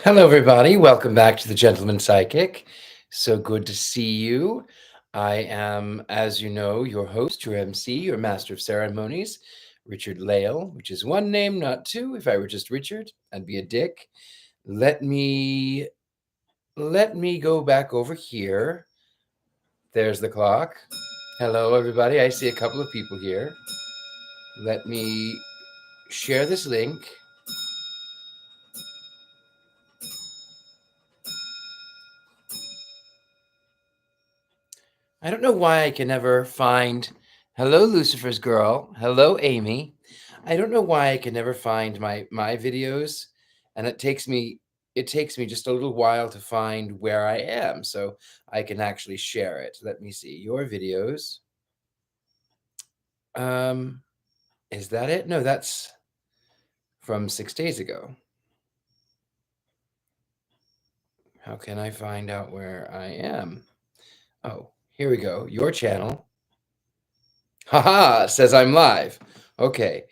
Hello, everybody. Welcome back to the Gentleman Psychic. So good to see you. I am, as you know, your host, your MC, your master of ceremonies, Richard-Lael, which is one name, not two. If I were just Richard, I'd be a dick. Let me go back over here. There's the clock. Hello, everybody. I see a couple of people here. Let me share this link. I don't know why I can never find. Hello, Lucifer's girl. Hello, Amy. I don't know why I can never find my videos, and it takes me just a little while to find where I am, so I can actually share it. Let me see your videos. Um, is that it? No, that's from 6 days ago. How can I find out where I am? Oh, here we go. Your channel. Haha, says I'm live. Okay.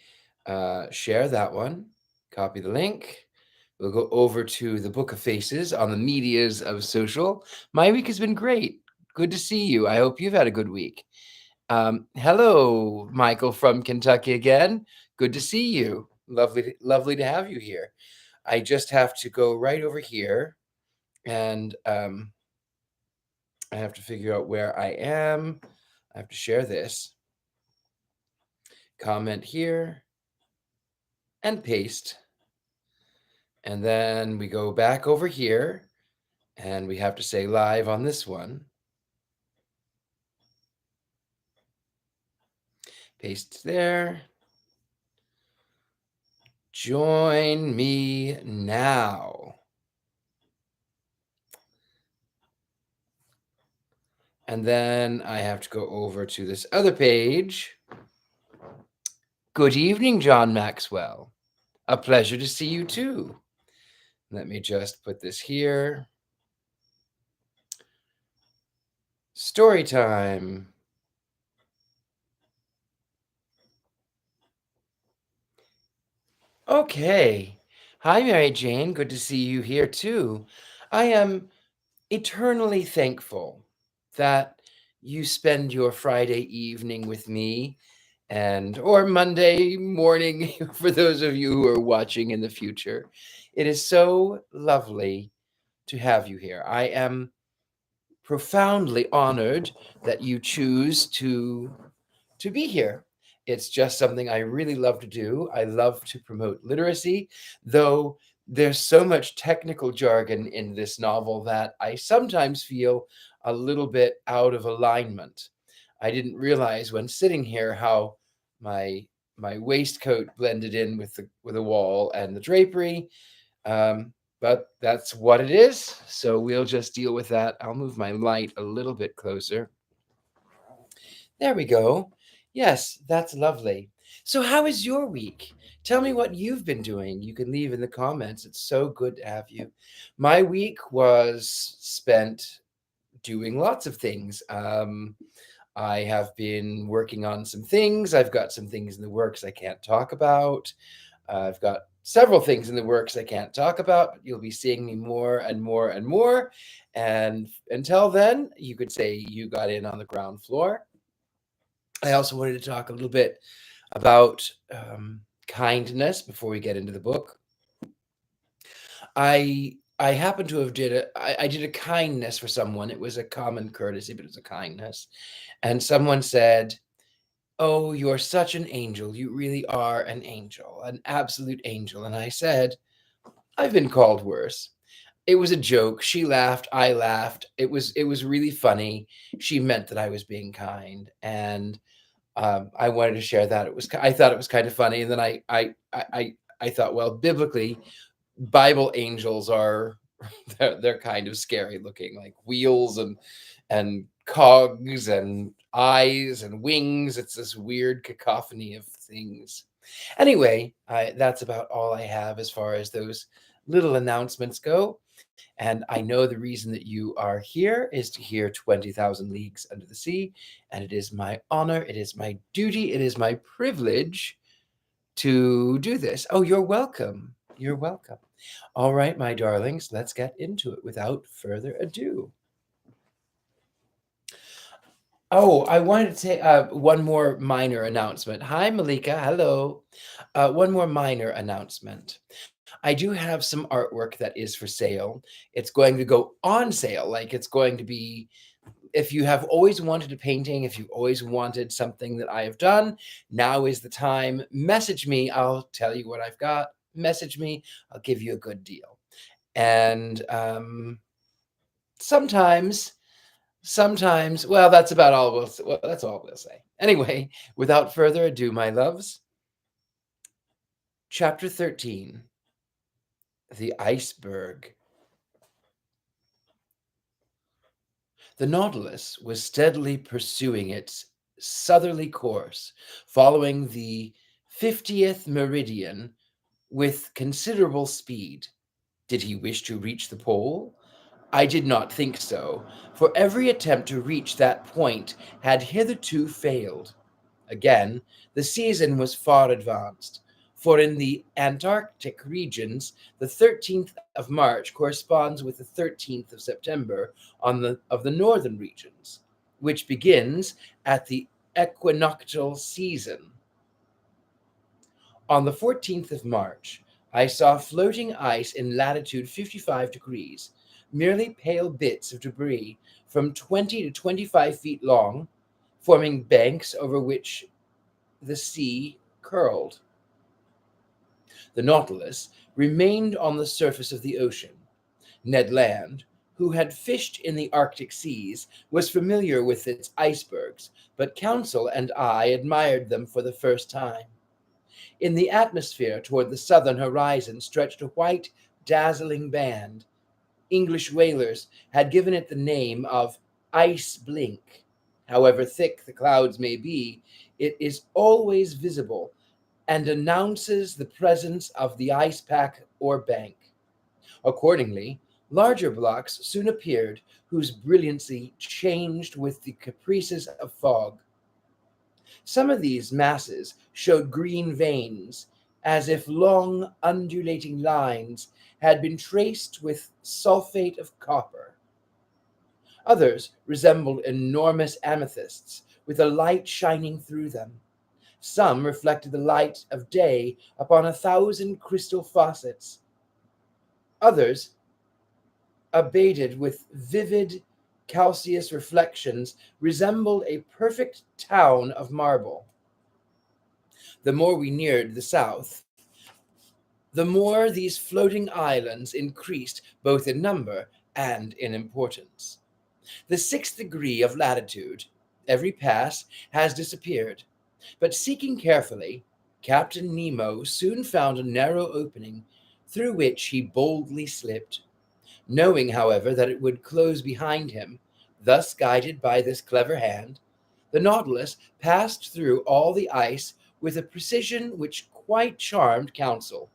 Share that one. Copy the link. We'll go over to the Book of Faces on the medias of social. My week has been great. Good to see you. I hope you've had a good week. Hello, Michael from Kentucky again. Good to see you. Lovely to have you here. I just have to go right over here and I have to figure out where I am. I have to share this. Comment here and paste. And then we go back over here and we have to say live on this one. Paste there. Join me now. And then I have to go over to this other page. Good evening, John Maxwell. A pleasure to see you too. Let me just put this here. Story time. Okay. Hi, Mary Jane. Good to see you here too. I am eternally thankful that you spend your Friday evening with me or Monday morning for those of you who are watching in the future. It is so lovely to have you here. I am profoundly honored that you choose to be here. It's just something I really love to do. I love to promote literacy, though there's so much technical jargon in this novel that I sometimes feel a little bit out of alignment. I didn't realize when sitting here how my waistcoat blended in with the wall and the drapery. But that's what it is. So we'll just deal with that. I'll move my light a little bit closer. There we go. Yes, that's lovely. So, how is your week? Tell me what you've been doing. You can leave in the comments. It's so good to have you. My week was spent doing lots of things. I have been working on some things. I've got some things in the works I can't talk about. I've got several things in the works I can't talk about, but you'll be seeing me more and more and more. And until then, you could say you got in on the ground floor. I also wanted to talk a little bit about kindness before we get into the book. I happen to have I did a kindness for someone. It was a common courtesy, but it was a kindness. And someone said, "Oh, you're such an angel. You really are an angel, an absolute angel." And I said, "I've been called worse." It was a joke. She laughed. I laughed. It was really funny. She meant that I was being kind, and I wanted to share that. I thought it was kind of funny, and then I thought, well, biblically, Bible angels are they're kind of scary looking, like wheels and cogs and eyes and wings. It's this weird cacophony of things. Anyway, that's about all I have as far as those little announcements go. And I know the reason that you are here is to hear 20,000 Leagues Under the Sea. And it is my honor, it is my duty, it is my privilege to do this. Oh, you're welcome. You're welcome. All right, my darlings, let's get into it without further ado. Oh, I wanted to say one more minor announcement. Hi, Malika. Hello. One more minor announcement. I do have some artwork that is for sale. It's going to go on sale. Like it's going to be, if you have always wanted a painting, if you've always wanted something that I have done, now is the time. Message me. I'll tell you what I've got. Message me. I'll give you a good deal. And sometimes well, that's about all well, that's all we'll say. Anyway, without further ado, my loves, chapter 13, the iceberg. The Nautilus was steadily pursuing its southerly course, following the 50th meridian with considerable speed. Did he wish to reach the pole? I did not think so, for every attempt to reach that point had hitherto failed. Again, the season was far advanced, for in the Antarctic regions, the 13th of March corresponds with the 13th of September of the northern regions, which begins at the equinoctial season. On the 14th of March, I saw floating ice in latitude 55 degrees, merely pale bits of debris from 20 to 25 feet long, forming banks over which the sea curled. The Nautilus remained on the surface of the ocean. Ned Land, who had fished in the Arctic seas, was familiar with its icebergs, but Council and I admired them for the first time. In the atmosphere toward the southern horizon stretched a white, dazzling band. English whalers had given it the name of ice blink. However thick the clouds may be, it is always visible and announces the presence of the ice pack or bank. Accordingly, larger blocks soon appeared whose brilliancy changed with the caprices of fog. Some of these masses showed green veins, as if long undulating lines had been traced with sulfate of copper. Others resembled enormous amethysts, with a light shining through them. Some reflected the light of day upon 1,000 crystal faucets. Others, abated with vivid calcareous reflections, resembled a perfect town of marble. The more we neared the south, the more these floating islands increased both in number and in importance. The 6th degree of latitude, every pass, has disappeared, but seeking carefully, Captain Nemo soon found a narrow opening through which he boldly slipped, knowing, however, that it would close behind him. Thus guided by this clever hand, the Nautilus passed through all the ice with a precision which quite charmed Council.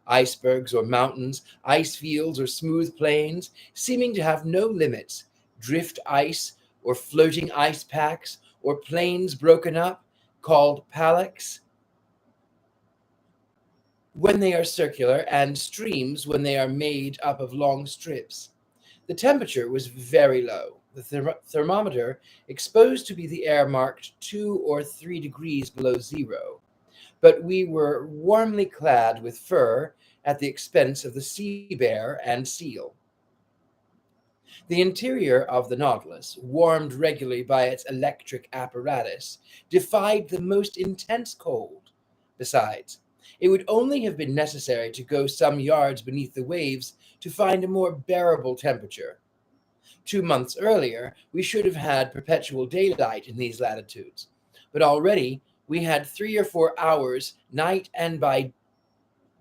Icebergs or mountains, ice fields or smooth plains, seeming to have no limits, drift ice or floating ice packs, or plains broken up, called pallacs when they are circular, and streams when they are made up of long strips. The temperature was very low. The thermometer exposed to be the air marked 2 or 3 degrees below zero, but we were warmly clad with fur at the expense of the sea bear and seal. The interior of the Nautilus, warmed regularly by its electric apparatus, defied the most intense cold. Besides, it would only have been necessary to go some yards beneath the waves to find a more bearable temperature. 2 months earlier, we should have had perpetual daylight in these latitudes, but already we had 3 or 4 hours night, and by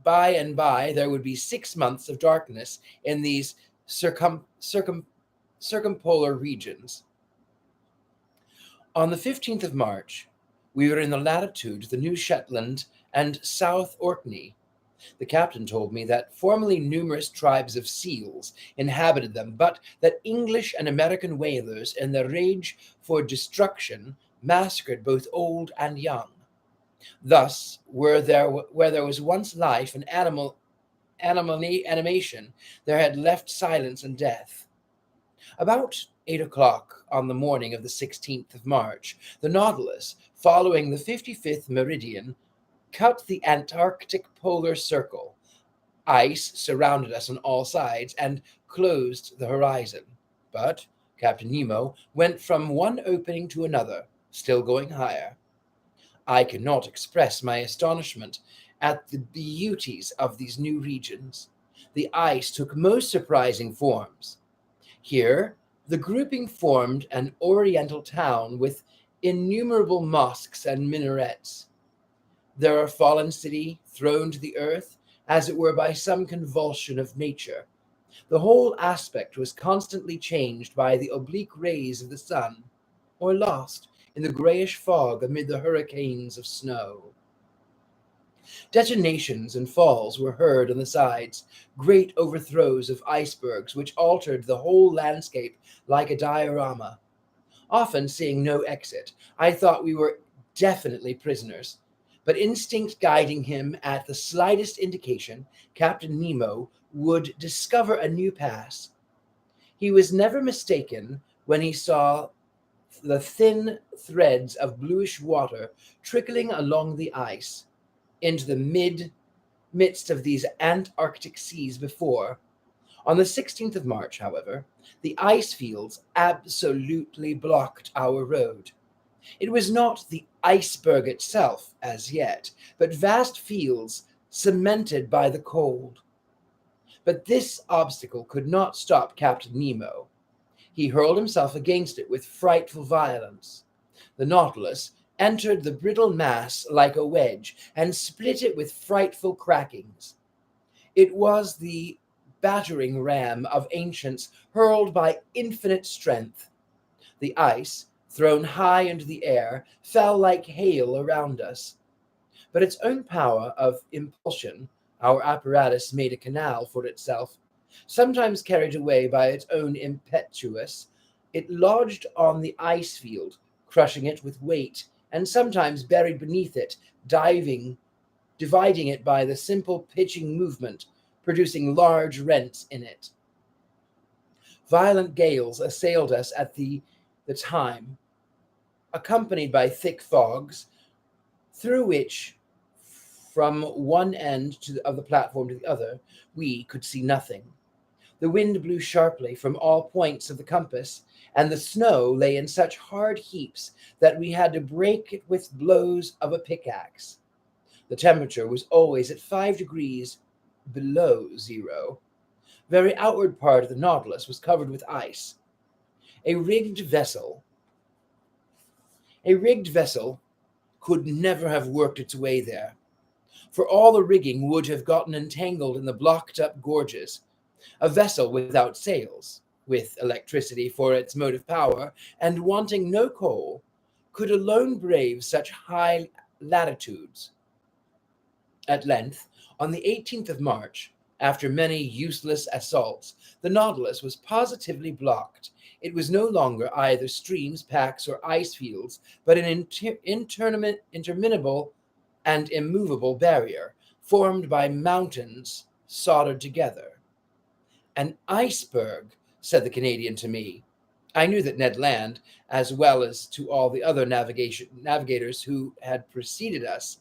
there would be 6 months of darkness in these circumpolar regions. On the 15th of March, we were in the latitude the New Shetland and South Orkney. The captain told me that formerly numerous tribes of seals inhabited them, but that English and American whalers, in their rage for destruction, massacred both old and young. Thus, where there was once life, an animal animation there had left silence and death. About 8 o'clock on the morning of the 16th of March, the Nautilus, following the 55th meridian, cut the Antarctic polar circle. Ice surrounded us on all sides and closed the horizon. But Captain Nemo went from one opening to another, still going higher. I cannot express my astonishment at the beauties of these new regions. The ice took most surprising forms. Here, the grouping formed an oriental town with innumerable mosques and minarets. There a fallen city, thrown to the earth, as it were by some convulsion of nature. The whole aspect was constantly changed by the oblique rays of the sun, or lost in the grayish fog amid the hurricanes of snow. Detonations and falls were heard on the sides, great overthrows of icebergs which altered the whole landscape like a diorama. Often seeing no exit, I thought we were definitely prisoners. But instinct guiding him at the slightest indication, Captain Nemo would discover a new pass. He was never mistaken when he saw the thin threads of bluish water trickling along the ice into the midst of these Antarctic seas before. On the 16th of March, however, the ice fields absolutely blocked our road. It was not the iceberg itself as yet, but vast fields cemented by the cold. But this obstacle could not stop Captain Nemo. He hurled himself against it with frightful violence. The Nautilus entered the brittle mass like a wedge and split it with frightful crackings. It was the battering ram of ancients hurled by infinite strength. The ice, thrown high into the air, fell like hail around us. But its own power of impulsion, our apparatus made a canal for itself. Sometimes carried away by its own impetus, it lodged on the ice field, crushing it with weight, and sometimes buried beneath it, dividing it by the simple pitching movement, producing large rents in it. Violent gales assailed us at the time, accompanied by thick fogs, through which, from one end of the platform to the other, we could see nothing. The wind blew sharply from all points of the compass, and the snow lay in such hard heaps that we had to break it with blows of a pickaxe. The temperature was always at 5 degrees below zero. Very outward part of the Nautilus was covered with ice. A rigged vessel could never have worked its way there, for all the rigging would have gotten entangled in the blocked-up gorges. A vessel without sails, with electricity for its motive power, and wanting no coal, could alone brave such high latitudes. At length, on the 18th of March, after many useless assaults, the Nautilus was positively blocked. It was no longer either streams, packs, or ice fields, but an interminable and immovable barrier, formed by mountains soldered together. An iceberg, said the Canadian to me. I knew that Ned Land, as well as to all the other navigators who had preceded us,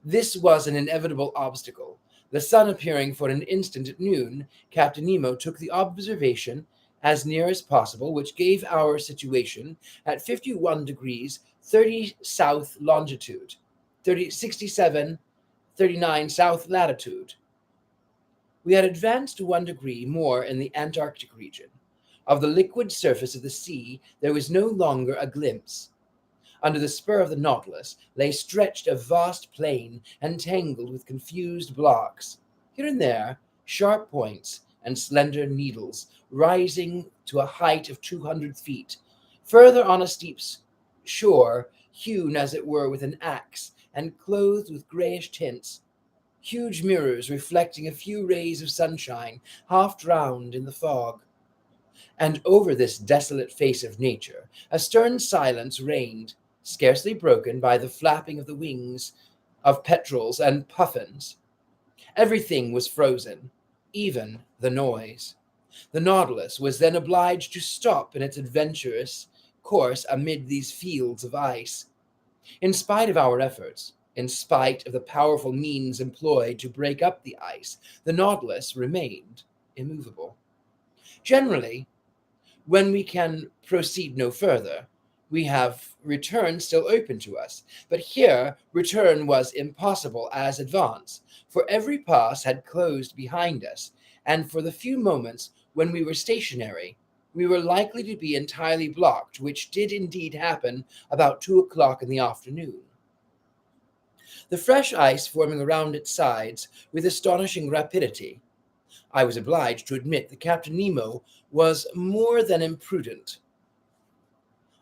this was an inevitable obstacle. The sun appearing for an instant at noon, Captain Nemo took the observation as near as possible, which gave our situation at 51 degrees 30 south longitude, 67, 39 south latitude. We had advanced 1 degree more in the Antarctic region. Of the liquid surface of the sea there was no longer a glimpse. Under the spur of the Nautilus lay stretched a vast plain entangled with confused blocks. Here and there, sharp points and slender needles rising to a height of 200 feet. Further on a steep shore, hewn as it were with an axe and clothed with grayish tints, huge mirrors reflecting a few rays of sunshine, half drowned in the fog. And over this desolate face of nature, a stern silence reigned, scarcely broken by the flapping of the wings of petrels and puffins. Everything was frozen, even the noise. The Nautilus was then obliged to stop in its adventurous course amid these fields of ice. In spite of our efforts, in spite of the powerful means employed to break up the ice, the Nautilus remained immovable. Generally, when we can proceed no further, we have return still open to us. But here, return was impossible as advance, for every pass had closed behind us, and for the few moments when we were stationary, we were likely to be entirely blocked, which did indeed happen about 2 o'clock in the afternoon. The fresh ice forming around its sides with astonishing rapidity. I was obliged to admit that Captain Nemo was more than imprudent.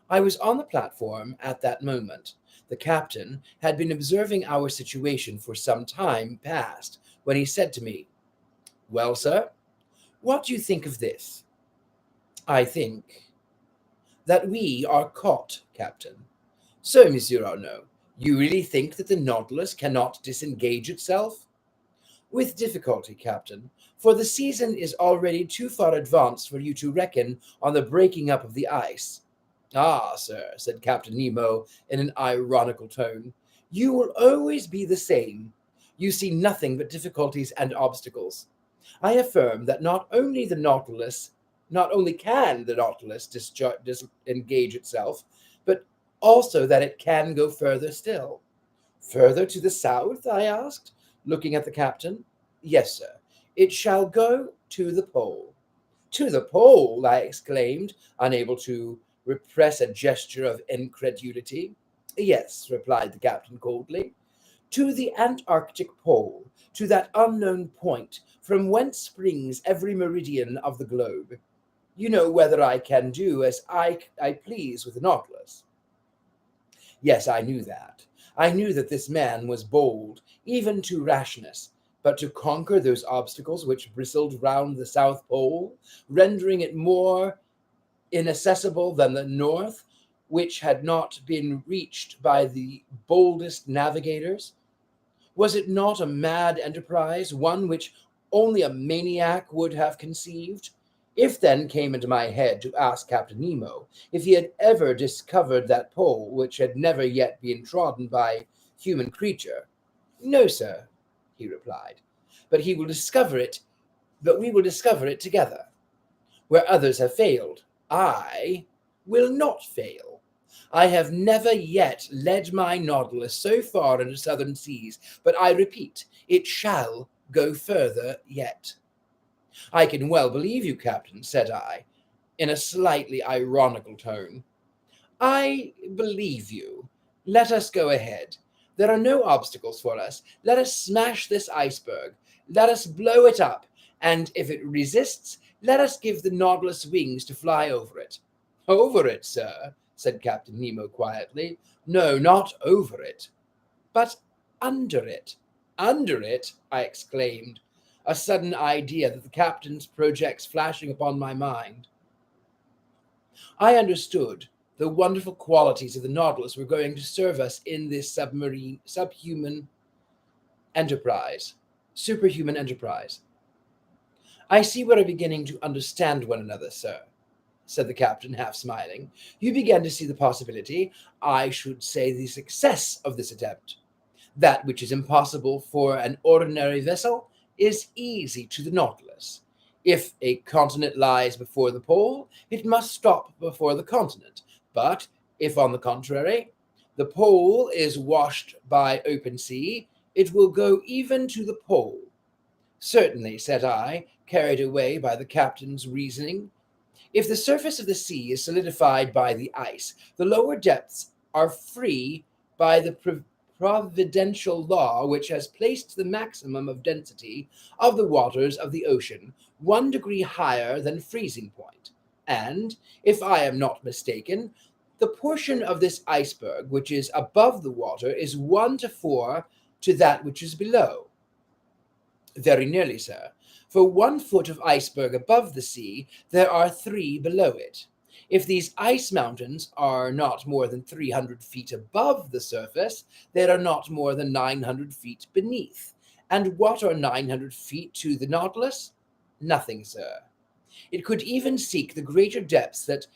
I was on the platform at that moment. The captain had been observing our situation for some time past when he said to me, "Well, sir, what do you think of this?" "I think that we are caught, Captain." "So, Monsieur Arnaud, you really think that the Nautilus cannot disengage itself?" "With difficulty, Captain, for the season is already too far advanced for you to reckon on the breaking up of the ice." "Ah, sir," said Captain Nemo in an ironical tone, "you will always be the same. You see nothing but difficulties and obstacles. I affirm that not only can the Nautilus disengage itself, but also that it can go further still." "Further to the south?" I asked, looking at the captain. "Yes, sir. It shall go to the pole." "To the pole!" I exclaimed, unable to repress a gesture of incredulity. "Yes," replied the captain coldly. "To the Antarctic pole, to that unknown point from whence springs every meridian of the globe. You know whether I can do as I please with the Nautilus." Yes, I knew that. I knew that this man was bold, even to rashness, but to conquer those obstacles which bristled round the South Pole, rendering it more inaccessible than the North, which had not been reached by the boldest navigators? Was it not a mad enterprise, one which only a maniac would have conceived? If then came into my head to ask Captain Nemo if he had ever discovered that pole which had never yet been trodden by human creature, "No, sir," he replied, "but he will discover it, but we will discover it together. Where others have failed, I will not fail. I have never yet led my Nautilus so far into southern seas, but I repeat, it shall go further yet." "I can well believe you, Captain," said I, in a slightly ironical tone. "I believe you. Let us go ahead. There are no obstacles for us. Let us smash this iceberg. Let us blow it up, and if it resists, let us give the Nautilus wings to fly over it." "Over it, sir," said Captain Nemo quietly. "No, not over it, but under it." "Under it!" I exclaimed, a sudden idea that the captain's projects flashing upon my mind. I understood the wonderful qualities of the Nautilus were going to serve us in this superhuman enterprise. "I see we are beginning to understand one another, sir," said the captain, half smiling. "You begin to see the possibility, I should say the success of this attempt. That which is impossible for an ordinary vessel is easy to the Nautilus. If a continent lies before the pole, it must stop before the continent. But if, on the contrary, the pole is washed by open sea, it will go even to the pole." "Certainly," said I, carried away by the captain's reasoning. "If the surface of the sea is solidified by the ice, the lower depths are free by the providential law which has placed the maximum of density of the waters of the ocean 1 degree higher than freezing point, and, if I am not mistaken, the portion of this iceberg which is above the water is 1 to 4 to that which is below." "Very nearly, sir. For 1 foot of iceberg above the sea, there are 3 below it. If these ice mountains are not more than 300 feet above the surface, they are not more than 900 feet beneath, And what are 900 feet to the Nautilus? Nothing, sir. It could even seek the greater depths that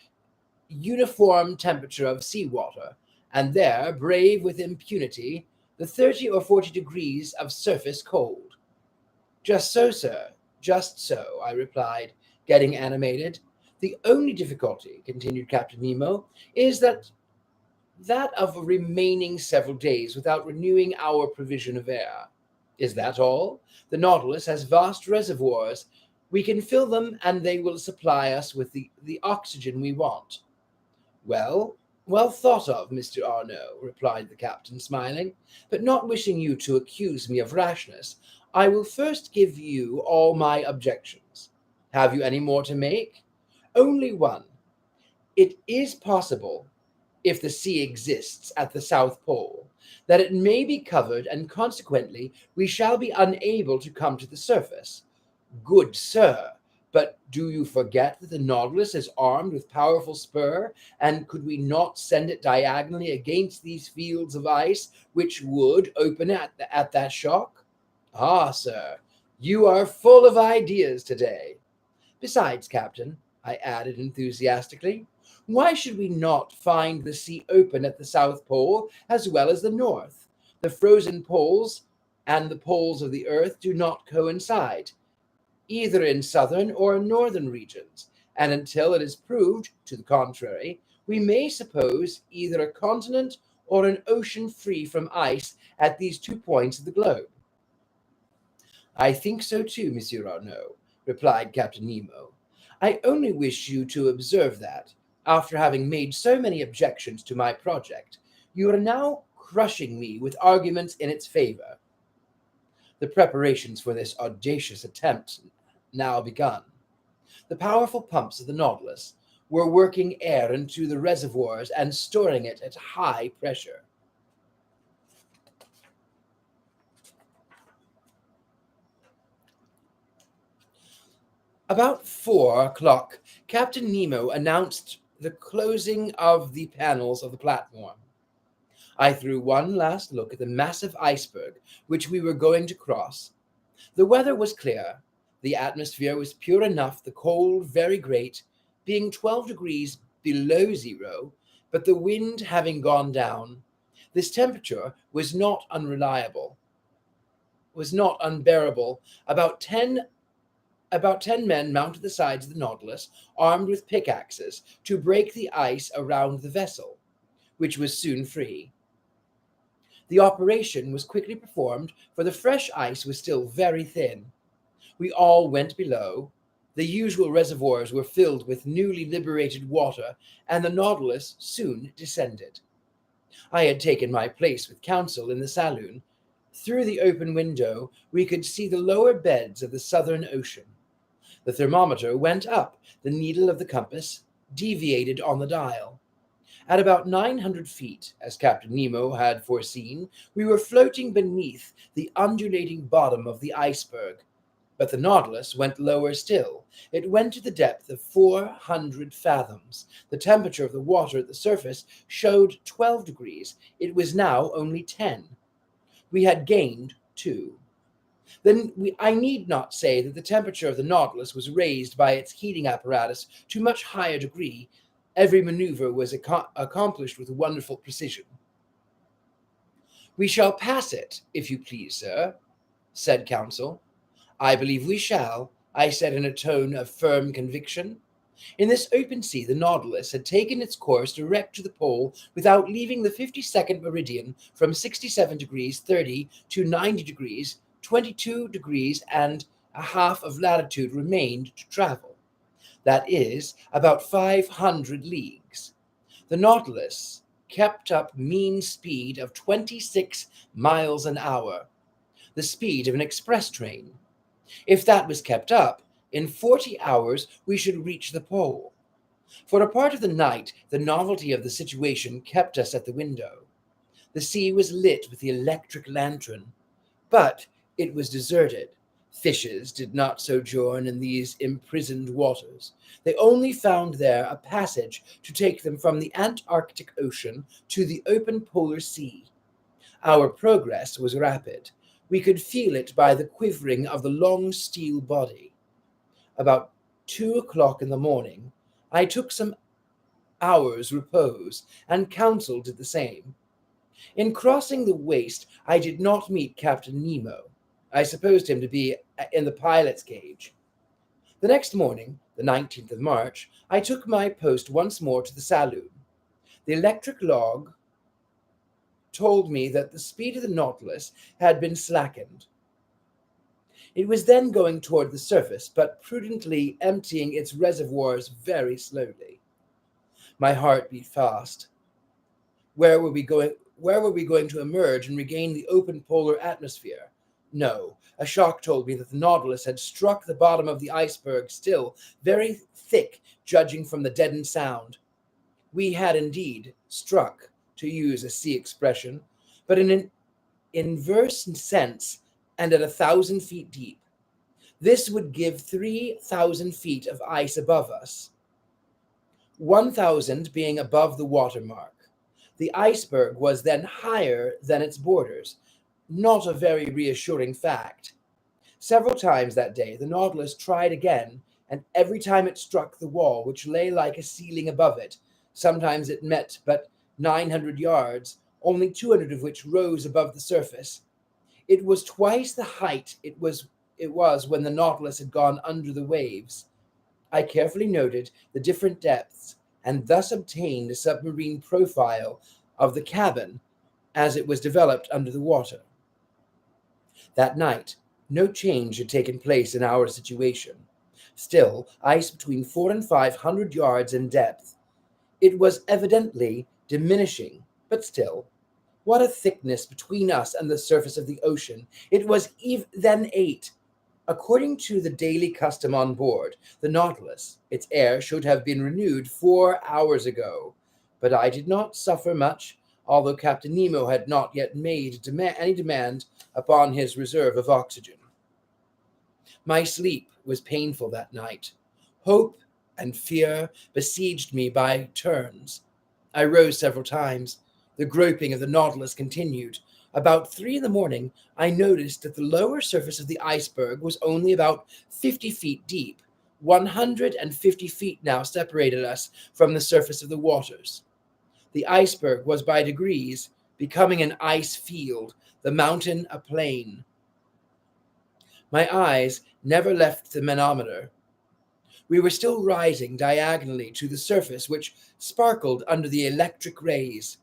uniform temperature of seawater, and there brave with impunity the 30 or 40 degrees of surface cold. Just so, sir, just so, I replied, getting animated. The only difficulty, continued Captain Nemo, is that of remaining several days without renewing our provision of air. Is that all? The Nautilus has vast reservoirs. We can fill them, and they will supply us with the oxygen we want. Well, well thought of, Mr. Arnaud, replied the captain, smiling, but not wishing you to accuse me of rashness, I will first give you all my objections. Have you any more to make? Only one. It is possible, if the sea exists at the South Pole, that it may be covered, and consequently we shall be unable to come to the surface. Good sir, but do you forget that the Nautilus is armed with powerful spur, and could we not send it diagonally against these fields of ice, which would open at that shock? Ah, sir, you are full of ideas today. Besides, Captain, I added enthusiastically, why should we not find the sea open at the South Pole as well as the North? The frozen poles and the poles of the Earth do not coincide, either in southern or northern regions, and until it is proved to the contrary, we may suppose either a continent or an ocean free from ice at these 2 points of the globe. I think so too, Monsieur Arnaud, replied Captain Nemo. I only wish you to observe that, after having made so many objections to my project, you are now crushing me with arguments in its favor. The preparations for this audacious attempt now begun. The powerful pumps of the Nautilus were working air into the reservoirs and storing it at high pressure. About 4 o'clock, Captain Nemo announced the closing of the panels of the platform. I threw one last look at the massive iceberg which we were going to cross. The weather was clear. The atmosphere was pure enough, the cold very great, being 12 degrees below zero, but the wind having gone down. This temperature was not unbearable. About ten men mounted the sides of the Nautilus, armed with pickaxes, to break the ice around the vessel, which was soon free. The operation was quickly performed, for the fresh ice was still very thin. We all went below. The usual reservoirs were filled with newly liberated water, and the Nautilus soon descended. I had taken my place with counsel in the saloon. Through the open window we could see the lower beds of the Southern Ocean. The thermometer went up, the needle of the compass deviated on the dial. At about 900 feet, as Captain Nemo had foreseen, we were floating beneath the undulating bottom of the iceberg. But the Nautilus went lower still. It went to the depth of 400 fathoms. The temperature of the water at the surface showed 12 degrees. It was now only 10. We had gained 2. I need not say that the temperature of the Nautilus was raised by its heating apparatus to a much higher degree. Every maneuver was accomplished with wonderful precision. We shall pass it, if you please, sir, said counsel. I believe we shall, I said in a tone of firm conviction. In this open sea, the Nautilus had taken its course direct to the pole without leaving the 52nd meridian from 67 degrees 30 to 90 degrees, 22 degrees and a half of latitude remained to travel. That is, about 500 leagues. The Nautilus kept up mean speed of 26 miles an hour, the speed of an express train. If that was kept up, in 40 hours we should reach the pole. For a part of the night, the novelty of the situation kept us at the window. The sea was lit with the electric lantern, but it was deserted. Fishes did not sojourn in these imprisoned waters. They only found there a passage to take them from the Antarctic Ocean to the open polar sea. Our progress was rapid. We could feel it by the quivering of the long steel body. About 2 o'clock in the morning, I took some hours' repose and Council did the same. In crossing the waist, I did not meet Captain Nemo. I supposed him to be in the pilot's cage. The next morning, the 19th of March, I took my post once more to the saloon. The electric log told me that the speed of the Nautilus had been slackened. It was then going toward the surface, but prudently emptying its reservoirs very slowly. My heart beat fast. Where were we going? Where were we going to emerge and regain the open polar atmosphere? No, a shock told me that the Nautilus had struck the bottom of the iceberg, still very thick, judging from the deadened sound. We had indeed struck, to use a sea expression, but in an inverse sense and at 1,000 feet deep. This would give 3,000 feet of ice above us, 1,000 being above the water mark. The iceberg was then higher than its borders, not a very reassuring fact. Several times that day the Nautilus tried again, and every time it struck the wall, which lay like a ceiling above it. Sometimes it met but 900 yards, only 200 of which rose above the surface. It was twice the height it was when the Nautilus had gone under the waves. I carefully noted the different depths, and thus obtained a submarine profile of the cabin as it was developed under the water. That night, no change had taken place in our situation. Still, ice between 400 and 500 yards in depth. It was evidently diminishing, but still, what a thickness between us and the surface of the ocean. It was then 8. According to the daily custom on board the Nautilus, its air should have been renewed 4 hours ago, but I did not suffer much, although Captain Nemo had not yet made any demand upon his reserve of oxygen. My sleep was painful that night. Hope and fear besieged me by turns. I rose several times. The groping of the Nautilus continued. About 3 in the morning, I noticed that the lower surface of the iceberg was only about 50 feet deep. 150 feet now separated us from the surface of the waters. The iceberg was by degrees becoming an ice field, the mountain a plain. My eyes never left the manometer. We were still rising diagonally to the surface, which sparkled under the electric rays.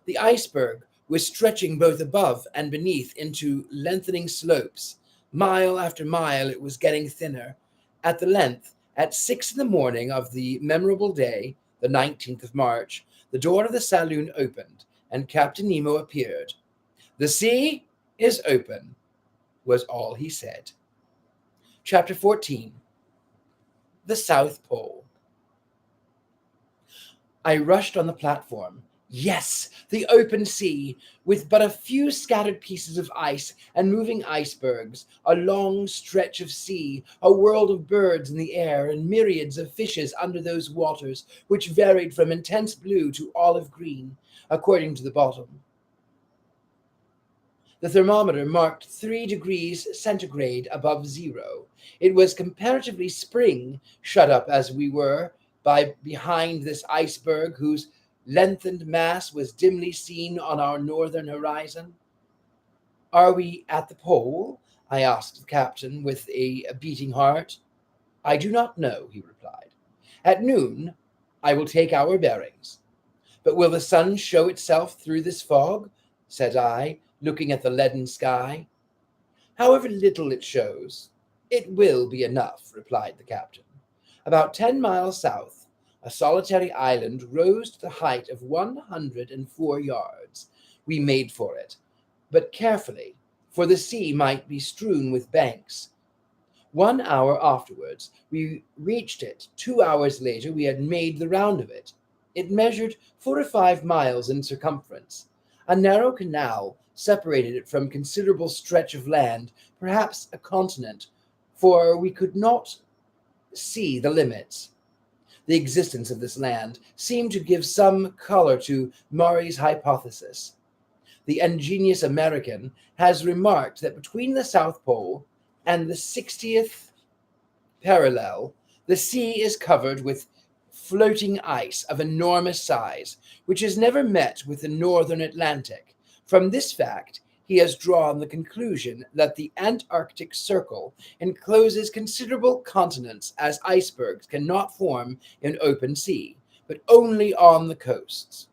The iceberg was stretching both above and beneath into lengthening slopes. Mile after mile it was getting thinner. At the length, at 6 in the morning of the memorable day, the 19th of March, the door of the saloon opened, and Captain Nemo appeared. "The sea is open," was all he said. Chapter 14. The South Pole. I rushed on the platform. Yes, the open sea, with but a few scattered pieces of ice and moving icebergs, a long stretch of sea, a world of birds in the air, and myriads of fishes under those waters, which varied from intense blue to olive green, according to the bottom. The thermometer marked 3 degrees centigrade above zero. It was comparatively spring, shut up as we were behind this iceberg whose lengthened mass was dimly seen on our northern horizon. "Are we at the pole?" I asked the captain with a beating heart. "I do not know," he replied. "At noon I will take our bearings." "But will the sun show itself through this fog?" said I, looking at the leaden sky. "However little it shows, it will be enough," replied the captain. About 10 miles south, a solitary island rose to the height of 104 yards. We made for it, but carefully, for the sea might be strewn with banks. 1 hour afterwards, we reached it. 2 hours later, we had made the round of it. It measured 4 or 5 miles in circumference. A narrow canal separated it from a considerable stretch of land, perhaps a continent, for we could not see the limits. The existence of this land seemed to give some color to Maury's hypothesis. the ingenious American has remarked that between the South Pole and the 60th parallel, the sea is covered with floating ice of enormous size, which is never met with the northern Atlantic. From this fact, he has drawn the conclusion that the Antarctic Circle encloses considerable continents, as icebergs cannot form in open sea, but only on the coasts.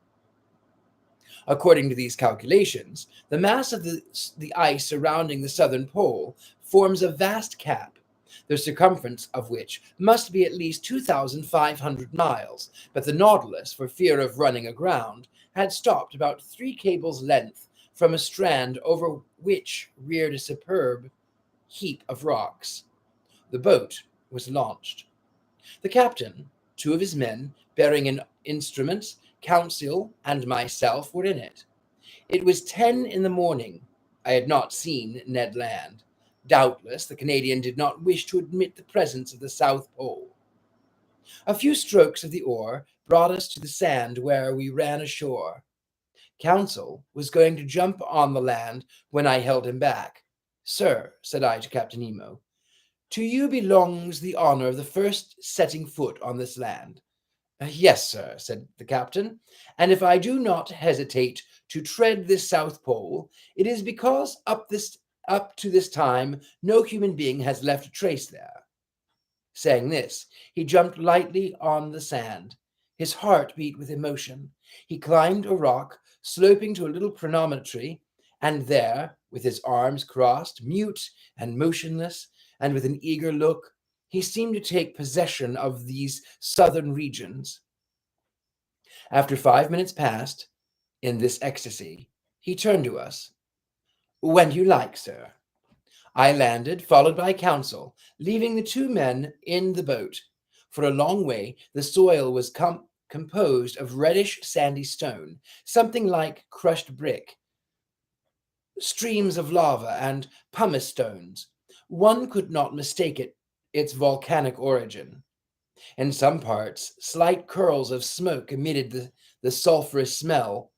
According to these calculations, the mass of the ice surrounding the southern pole forms a vast cap, the circumference of which must be at least 2,500 miles, but the Nautilus, for fear of running aground, had stopped about 3 cables' length from a strand over which reared a superb heap of rocks. The boat was launched. The captain, 2 of his men, bearing instruments, Council, and myself were in it. It was 10 in the morning. I had not seen Ned Land. Doubtless, the Canadian did not wish to admit the presence of the South Pole. A few strokes of the oar brought us to the sand where we ran ashore. Council was going to jump on the land when I held him back. "Sir," said I to Captain Nemo, "to you belongs the honor of the first setting foot on this land." "Yes, sir," said the captain, "and if I do not hesitate to tread this South Pole, it is because up to this time no human being has left a trace there." Saying this, he jumped lightly on the sand. His heart beat with emotion. He climbed a rock, sloping to a little promontory, and there, with his arms crossed, mute and motionless, and with an eager look, he seemed to take possession of these southern regions. After 5 minutes passed in this ecstasy, he turned to us. "When you like, sir." I landed, followed by Council, leaving the 2 men in the boat. For a long way, the soil was composed of reddish sandy stone, something like crushed brick, streams of lava, and pumice stones. One could not mistake its volcanic origin. In some parts, slight curls of smoke emitted the sulphurous smell,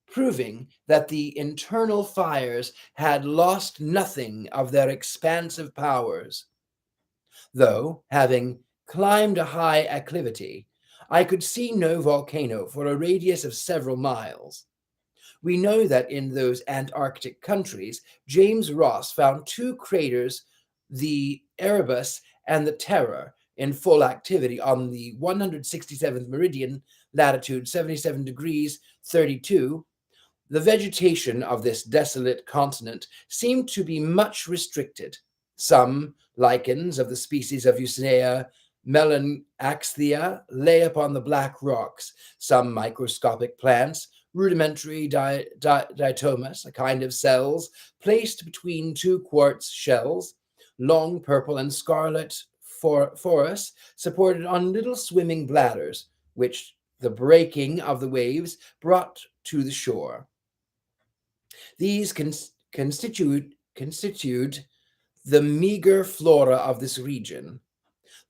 proving that the internal fires had lost nothing of their expansive powers. Though, having climbed a high acclivity, I could see no volcano for a radius of several miles. We know that in those Antarctic countries, James Ross found 2 craters, the Erebus and the Terror, in full activity on the 167th meridian, latitude 77 degrees 32. The vegetation of this desolate continent seemed to be much restricted. Some lichens of the species of Usnea melanaxthia lay upon the black rocks. Some microscopic plants, rudimentary diatomas, a kind of cells, placed between 2 quartz shells, long purple and scarlet forest, supported on little swimming bladders, which the breaking of the waves brought to the shore. These constitute the meager flora of this region.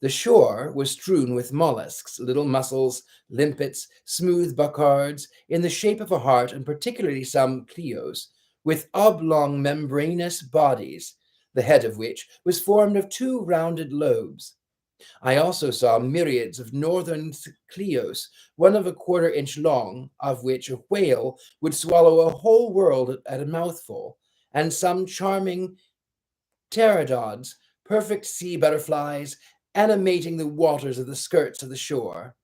The shore was strewn with mollusks, little mussels, limpets, smooth buckards, in the shape of a heart, and particularly some clios, with oblong membranous bodies, the head of which was formed of 2 rounded lobes. I also saw myriads of northern clios, 1¼ inch long, of which a whale would swallow a whole world at a mouthful, and some charming pterodods, perfect sea butterflies, animating the waters of the skirts of the shore.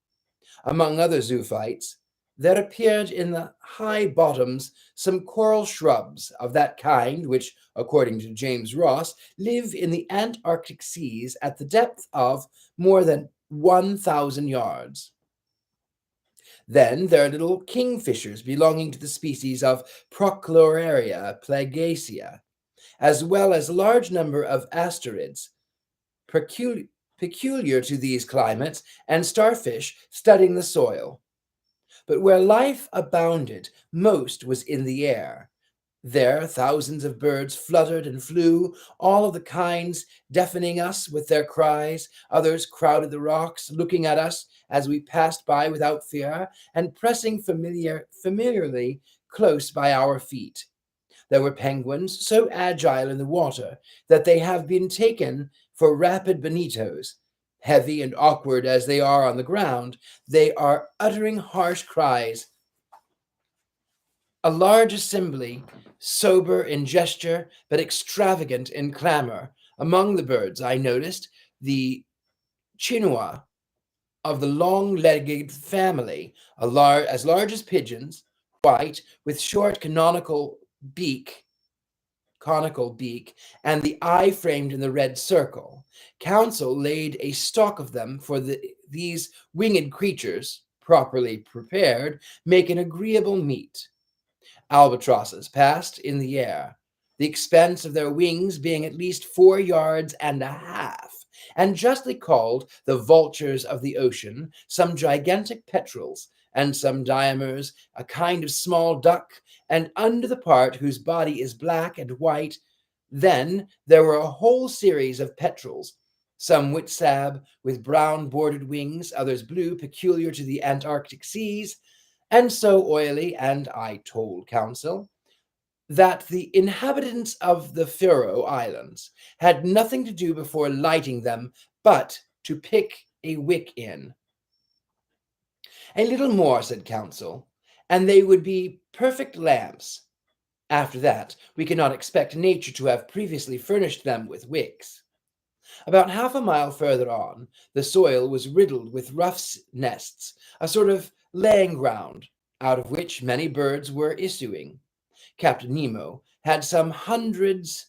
Among other zoophytes, there appeared in the high bottoms some coral shrubs of that kind which, according to James Ross, live in the Antarctic seas at the depth of more than 1,000 yards. Then there are little kingfishers belonging to the species of Prochlorella plagacea, as well as a large number of asterids, peculiar to these climates, and starfish studding the soil. But where life abounded most was in the air. There thousands of birds fluttered and flew, all of the kinds deafening us with their cries. Others crowded the rocks, looking at us as we passed by without fear, and pressing familiarly close by our feet. There were penguins so agile in the water that they have been taken for rapid bonitos. Heavy and awkward as they are on the ground, they are uttering harsh cries. A large assembly, sober in gesture but extravagant in clamor. Among the birds I noticed the chinois of the long-legged family, as large as pigeons, white, with short conical beak, and the eye framed in the red circle. Council laid a stock of them, for these winged creatures, properly prepared, make an agreeable meat. Albatrosses passed in the air, the expanse of their wings being at least 4 yards and a half, and justly called the vultures of the ocean, some gigantic petrels, and some diomers, a kind of small duck, and under the part whose body is black and white. Then there were a whole series of petrels, some witsab with brown bordered wings, others blue, peculiar to the Antarctic seas, and so oily, and I told Council that the inhabitants of the Faroe Islands had nothing to do before lighting them but to pick a wick in. A little more, said Council, and they would be perfect lamps. After that, we cannot expect nature to have previously furnished them with wicks. About half a mile further on, the soil was riddled with rough nests, a sort of laying ground, out of which many birds were issuing. Captain Nemo had some hundreds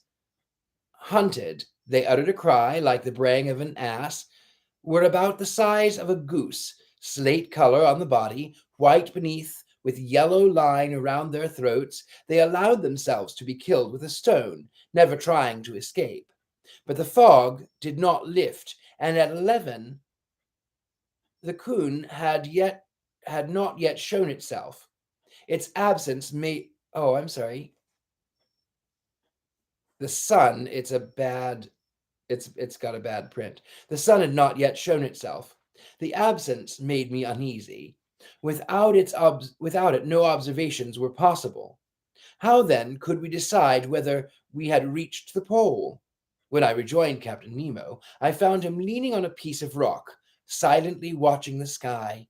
hunted. They uttered a cry like the braying of an ass, were about the size of a goose, slate color on the body, white beneath, with yellow line around their throats. They allowed themselves to be killed with a stone, never trying to escape. But the fog did not lift, and at 11 the coon had not yet shown itself. Its absence made I'm sorry. The sun, it's got a bad print. The sun had not yet shown itself. The absence made me uneasy. Without it, no observations were possible. How then could we decide whether we had reached the pole? When I rejoined Captain Nemo, I found him leaning on a piece of rock, silently watching the sky.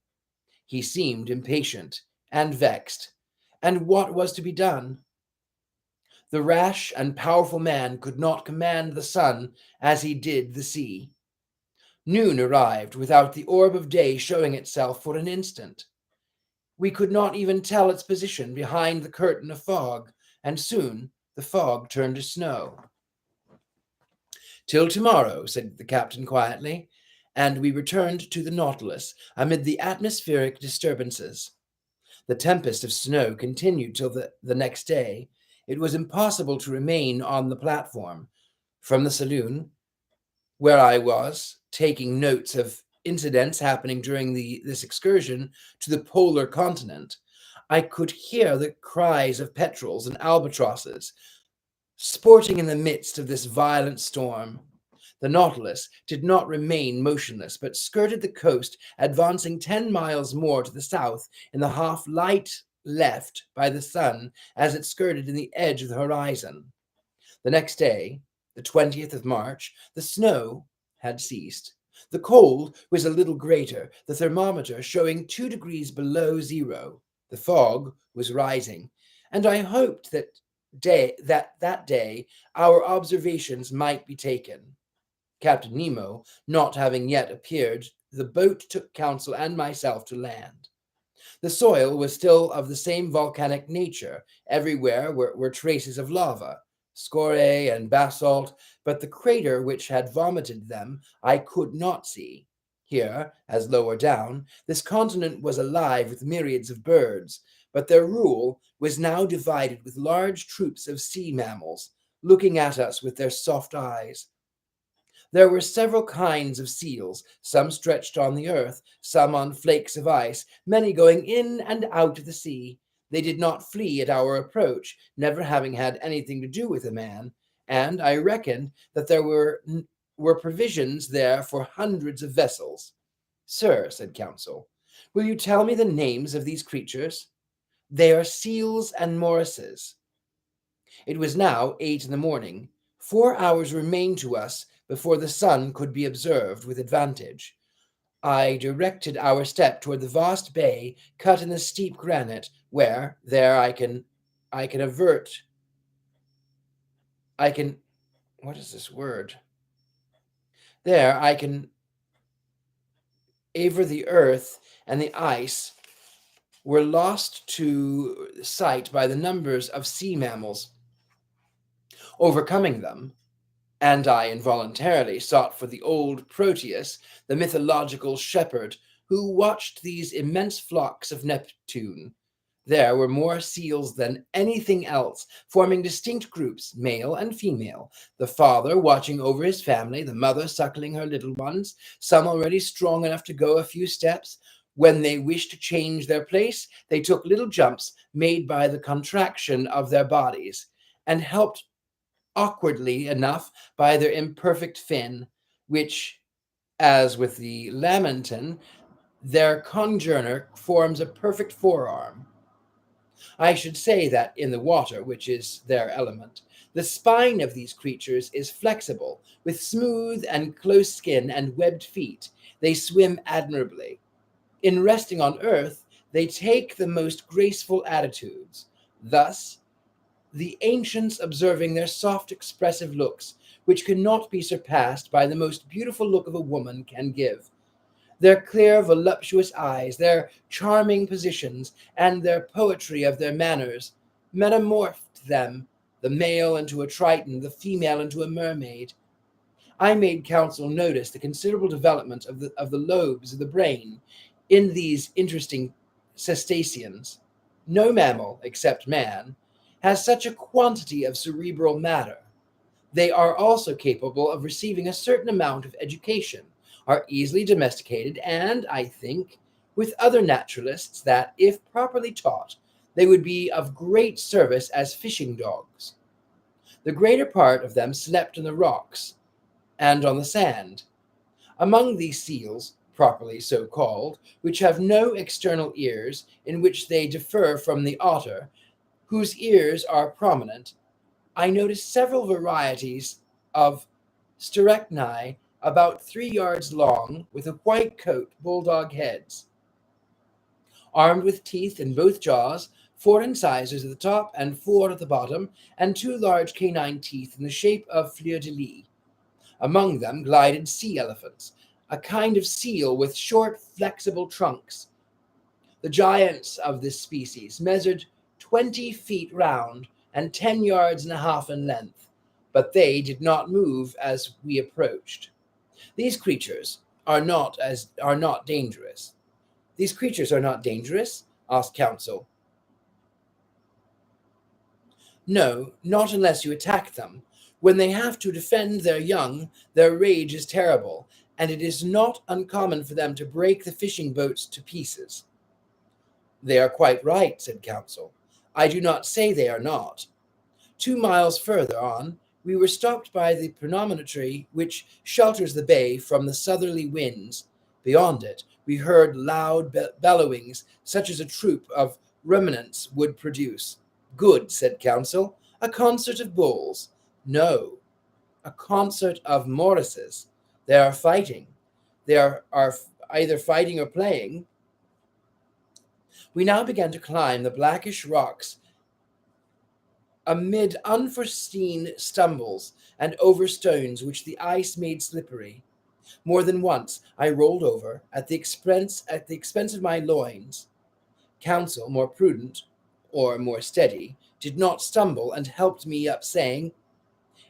He seemed impatient and vexed. And what was to be done? The rash and powerful man could not command the sun as he did the sea. Noon arrived without the orb of day showing itself for an instant. We could not even tell its position behind the curtain of fog, and soon the fog turned to snow. Till tomorrow, said the captain quietly, and we returned to the Nautilus amid the atmospheric disturbances. The tempest of snow continued till the next day. It was impossible to remain on the platform. From the saloon, where I was taking notes of incidents happening during this excursion to the polar continent, I could hear the cries of petrels and albatrosses sporting in the midst of this violent storm. The Nautilus did not remain motionless, but skirted the coast, advancing 10 miles more to the south in the half light left by the sun as it skirted in the edge of the horizon. The next day, the 20th of March, the snow had ceased. The cold was a little greater, the thermometer showing 2 degrees below zero. The fog was rising, and I hoped that day our observations might be taken. Captain Nemo not having yet appeared, the boat took Council and myself to land. The soil was still of the same volcanic nature. Everywhere were traces of lava, scoria and basalt, but the crater which had vomited them I could not see. Here, as lower down, this continent was alive with myriads of birds, but their rule was now divided with large troops of sea mammals, looking at us with their soft eyes. There were several kinds of seals, some stretched on the earth, some on flakes of ice, many going in and out of the sea. They did not flee at our approach, never having had anything to do with a man, and I reckoned that there were provisions there for hundreds of vessels. Sir, said Council, will you tell me the names of these creatures? They are seals and morrises. It was now 8 in the morning. 4 hours remained to us before the sun could be observed with advantage. I directed our step toward the vast bay cut in the steep granite, where there I can avert. I can. What is this word? There I can aver the earth and the ice were lost to sight by the numbers of sea mammals. Overcoming them, and I involuntarily sought for the old Proteus, the mythological shepherd, who watched these immense flocks of Neptune. There were more seals than anything else, forming distinct groups, male and female, the father watching over his family, the mother suckling her little ones, some already strong enough to go a few steps. When they wished to change their place, they took little jumps made by the contraction of their bodies, and helped awkwardly enough by their imperfect fin, which, as with the lamentin, their congener forms a perfect forearm. I should say that in the water, which is their element, the spine of these creatures is flexible, with smooth and close skin and webbed feet. They swim admirably. In resting on earth, they take the most graceful attitudes. Thus, the ancients observing their soft, expressive looks, which cannot be surpassed by the most beautiful look of a woman can give. Their clear, voluptuous eyes, their charming positions, and their poetry of their manners, metamorphosed them, the male into a Triton, the female into a mermaid. I made counsel notice the considerable development of the lobes of the brain in these interesting cetaceans. No mammal, except man, has such a quantity of cerebral matter. They are also capable of receiving a certain amount of education, are easily domesticated, and, I think, with other naturalists, that, if properly taught, they would be of great service as fishing dogs. The greater part of them slept on the rocks and on the sand. Among these seals, properly so called, which have no external ears, in which they differ from the otter, whose ears are prominent, I noticed several varieties of Sterechni about 3 yards long, with a white coat, bulldog heads, armed with teeth in both jaws, 4 incisors at the top and 4 at the bottom, and 2 large canine teeth in the shape of fleurs-de-lis. Among them glided sea elephants, a kind of seal with short, flexible trunks. The giants of this species measured 20 feet round and 10 yards and a half in length, but they did not move as we approached. These creatures are not dangerous. These creatures are not dangerous? Asked Council. No, not unless you attack them. When they have to defend their young, their rage is terrible, and it is not uncommon for them to break the fishing boats to pieces. They are quite right, said Council. I do not say they are not. 2 miles further on, we were stopped by the promontory which shelters the bay from the southerly winds. Beyond it, we heard loud bellowings, such as a troop of ruminants would produce. Good, said Council. A concert of bulls. No, a concert of morrises. They are fighting. They are either fighting or playing. We now began to climb the blackish rocks amid unforeseen stumbles and over stones which the ice made slippery. More than once I rolled over at the expense of my loins. Council, more prudent or more steady, did not stumble and helped me up, saying,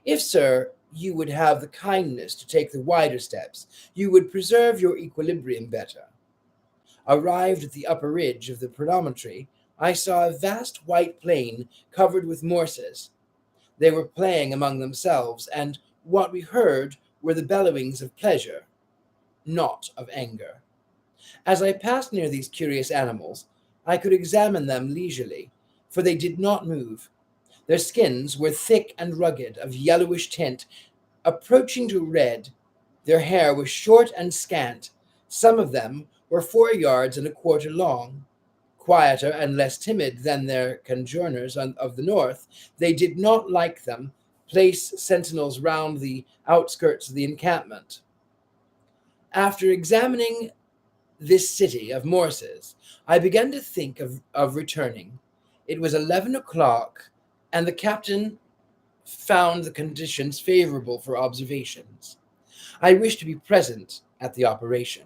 "If, sir, you would have the kindness to take the wider steps, you would preserve your equilibrium better." Arrived at the upper ridge of the promontory, I saw a vast white plain covered with morses. They were playing among themselves, and what we heard were the bellowings of pleasure, not of anger. As I passed near these curious animals, I could examine them leisurely, for they did not move. Their skins were thick and rugged, of yellowish tint, approaching to red. Their hair was short and scant. Some of them were 4 yards and a quarter long. quieter and less timid than their congeners of the north, they did not, like them, place sentinels round the outskirts of the encampment. After examining this city of Morses, I began to think of returning. It was 11 o'clock, and the captain found the conditions favorable for observations. I wished to be present at the operation.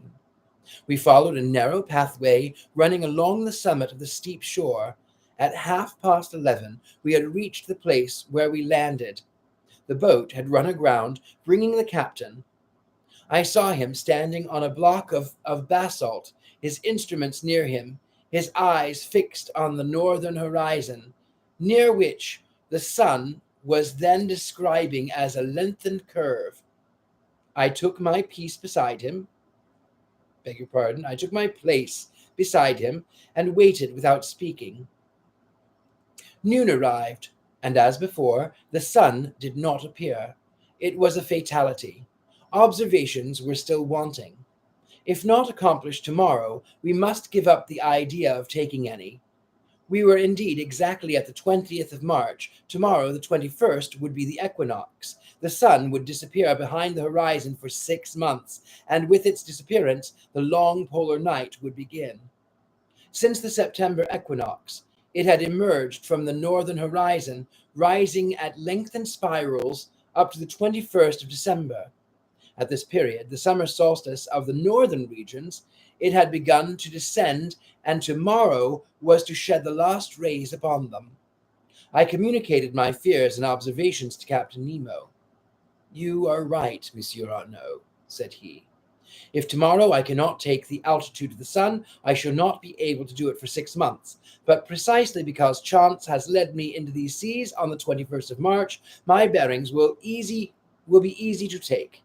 We followed a narrow pathway running along the summit of the steep shore. At 11:30, we had reached the place where we landed. The boat had run aground, bringing the captain. I saw him standing on a block of basalt, his instruments near him, his eyes fixed on the northern horizon, near which the sun was then describing as a lengthened curve. I took my place beside him, and waited without speaking. Noon arrived, and as before, the sun did not appear. It was a fatality. Observations were still wanting. If not accomplished tomorrow, we must give up the idea of taking any. We were indeed exactly at the 20th of March. Tomorrow, the 21st, would be the equinox. The sun would disappear behind the horizon for 6 months, and with its disappearance, the long polar night would begin. Since the September equinox, it had emerged from the northern horizon, rising at lengthened spirals up to the 21st of December. At this period, the summer solstice of the northern regions, it had begun to descend, and tomorrow was to shed the last rays upon them. I communicated my fears and observations to Captain Nemo. "You are right, Monsieur Arnaud," said he. "If tomorrow I cannot take the altitude of the sun, I shall not be able to do it for 6 months. But precisely because chance has led me into these seas on the 21st of March, my bearings will be easy to take.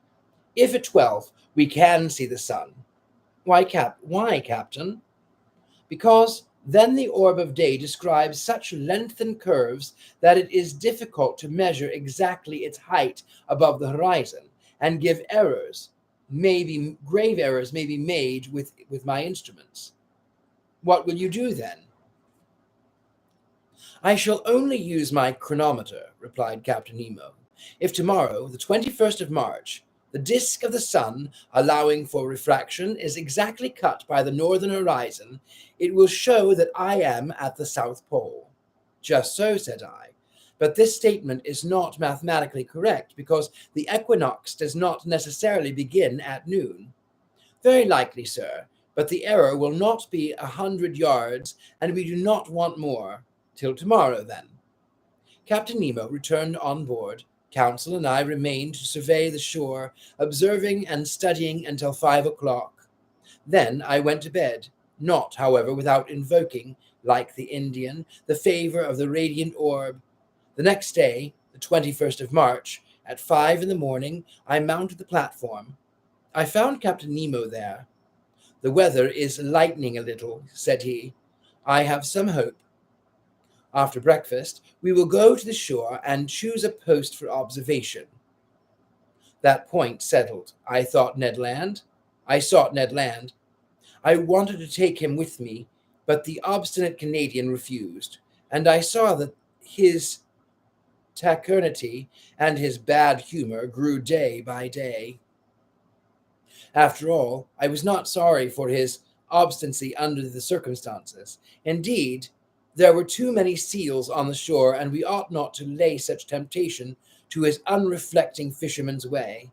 If at 12 we can see the sun." Why, Captain?" "Because then the orb of day describes such lengthened curves that it is difficult to measure exactly its height above the horizon, and grave errors may be made with my instruments." "What will you do then?" "I shall only use my chronometer," replied Captain Nemo. "If tomorrow, the 21st of March, the disk of the sun, allowing for refraction, is exactly cut by the northern horizon, it will show that I am at the South Pole." "Just so," said I. "But this statement is not mathematically correct, because the equinox does not necessarily begin at noon." "Very likely, sir, but the error will not be 100 yards, and we do not want more. Till tomorrow, then." Captain Nemo returned on board. Council and I remained to survey the shore, observing and studying until 5 o'clock. Then I went to bed, not, however, without invoking, like the Indian, the favor of the radiant orb. The next day, the 21st of March, at 5 in the morning, I mounted the platform. I found Captain Nemo there. "The weather is lightening a little," said he. "I have some hope. After breakfast, we will go to the shore and choose a post for observation." That point settled, I sought Ned Land. I wanted to take him with me, but the obstinate Canadian refused, and I saw that his taciturnity and his bad humor grew day by day. After all, I was not sorry for his obstinacy under the circumstances. Indeed, there were too many seals on the shore, and we ought not to lay such temptation to his unreflecting fisherman's way.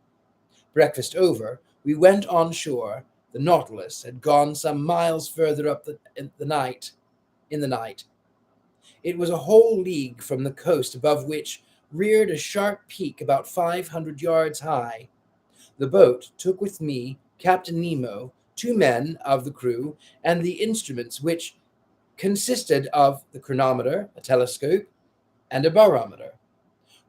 Breakfast over, we went on shore. The Nautilus had gone some miles further up in the night. It was a whole league from the coast, above which reared a sharp peak about 500 yards high. The boat took with me Captain Nemo, 2 men of the crew, and the instruments, which consisted of the chronometer, a telescope, and a barometer.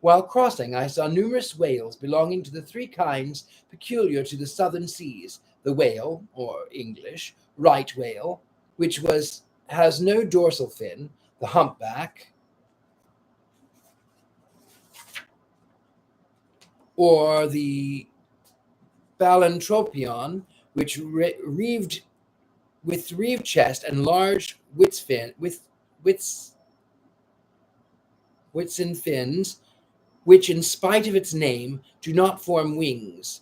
While crossing, I saw numerous whales belonging to the 3 kinds peculiar to the southern seas: the whale, or English, right whale, which has no dorsal fin; the humpback, or the balantropion, which with 3 of chest and large Whitsun fins, which, in spite of its name, do not form wings,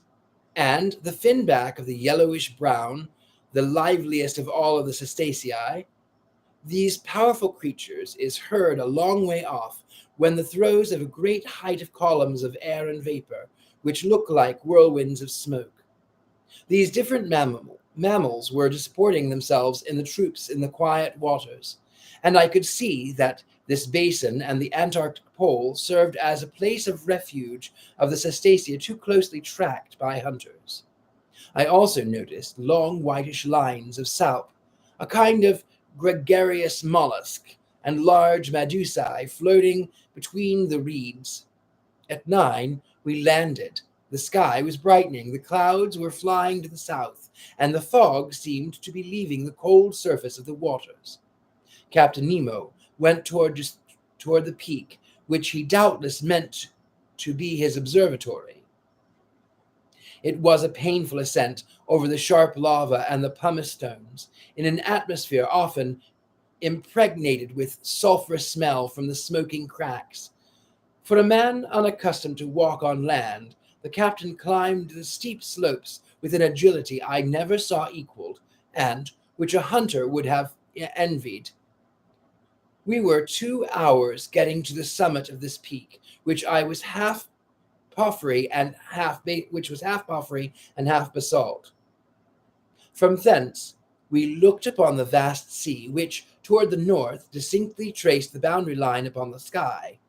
and the fin back of the yellowish-brown, the liveliest of all of the Cetacea. These powerful creatures is heard a long way off, when the throes of a great height of columns of air and vapor, which look like whirlwinds of smoke. These different mammals were disporting themselves in the troops in the quiet waters, and I could see that this basin and the Antarctic pole served as a place of refuge of the Cetacea too closely tracked by hunters. I also noticed long whitish lines of salp, a kind of gregarious mollusk, and large medusae floating between the reeds. At 9, we landed. The sky was brightening, the clouds were flying to the south, and the fog seemed to be leaving the cold surface of the waters. Captain Nemo went toward the peak, which he doubtless meant to be his observatory. It was a painful ascent over the sharp lava and the pumice stones, in an atmosphere often impregnated with sulphurous smell from the smoking cracks. For a man unaccustomed to walk on land, the captain climbed the steep slopes with an agility I never saw equaled, and which a hunter would have envied. We were 2 hours getting to the summit of this peak, which was half porphyry and half basalt. From thence we looked upon the vast sea, which toward the north distinctly traced the boundary line upon the sky.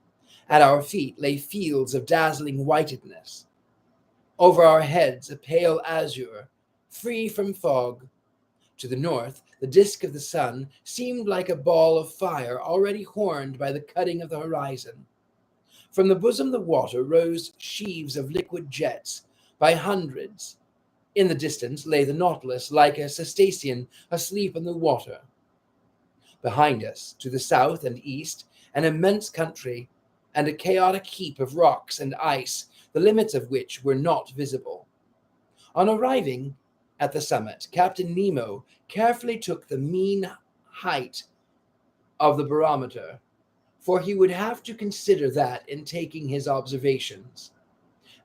At our feet lay fields of dazzling whitedness. Over our heads a pale azure, free from fog. To the north, the disk of the sun seemed like a ball of fire already horned by the cutting of the horizon. From the bosom of the water rose sheaves of liquid jets by hundreds. In the distance lay the Nautilus, like a cetacean asleep in the water. Behind us, to the south and east, an immense country, and a chaotic heap of rocks and ice, the limits of which were not visible. On arriving at the summit, Captain Nemo carefully took the mean height of the barometer, for he would have to consider that in taking his observations.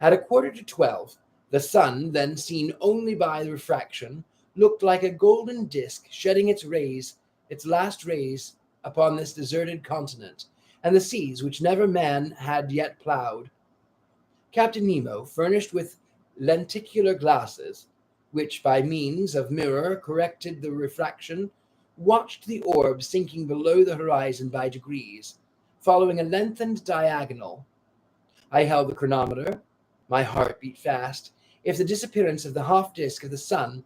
At 11:45, the sun, then seen only by the refraction, looked like a golden disk shedding its last rays upon this deserted continent, and the seas which never man had yet ploughed. Captain Nemo, furnished with lenticular glasses, which by means of mirror corrected the refraction, watched the orb sinking below the horizon by degrees, following a lengthened diagonal. I held the chronometer. My heart beat fast. If the disappearance of the half disk of the sun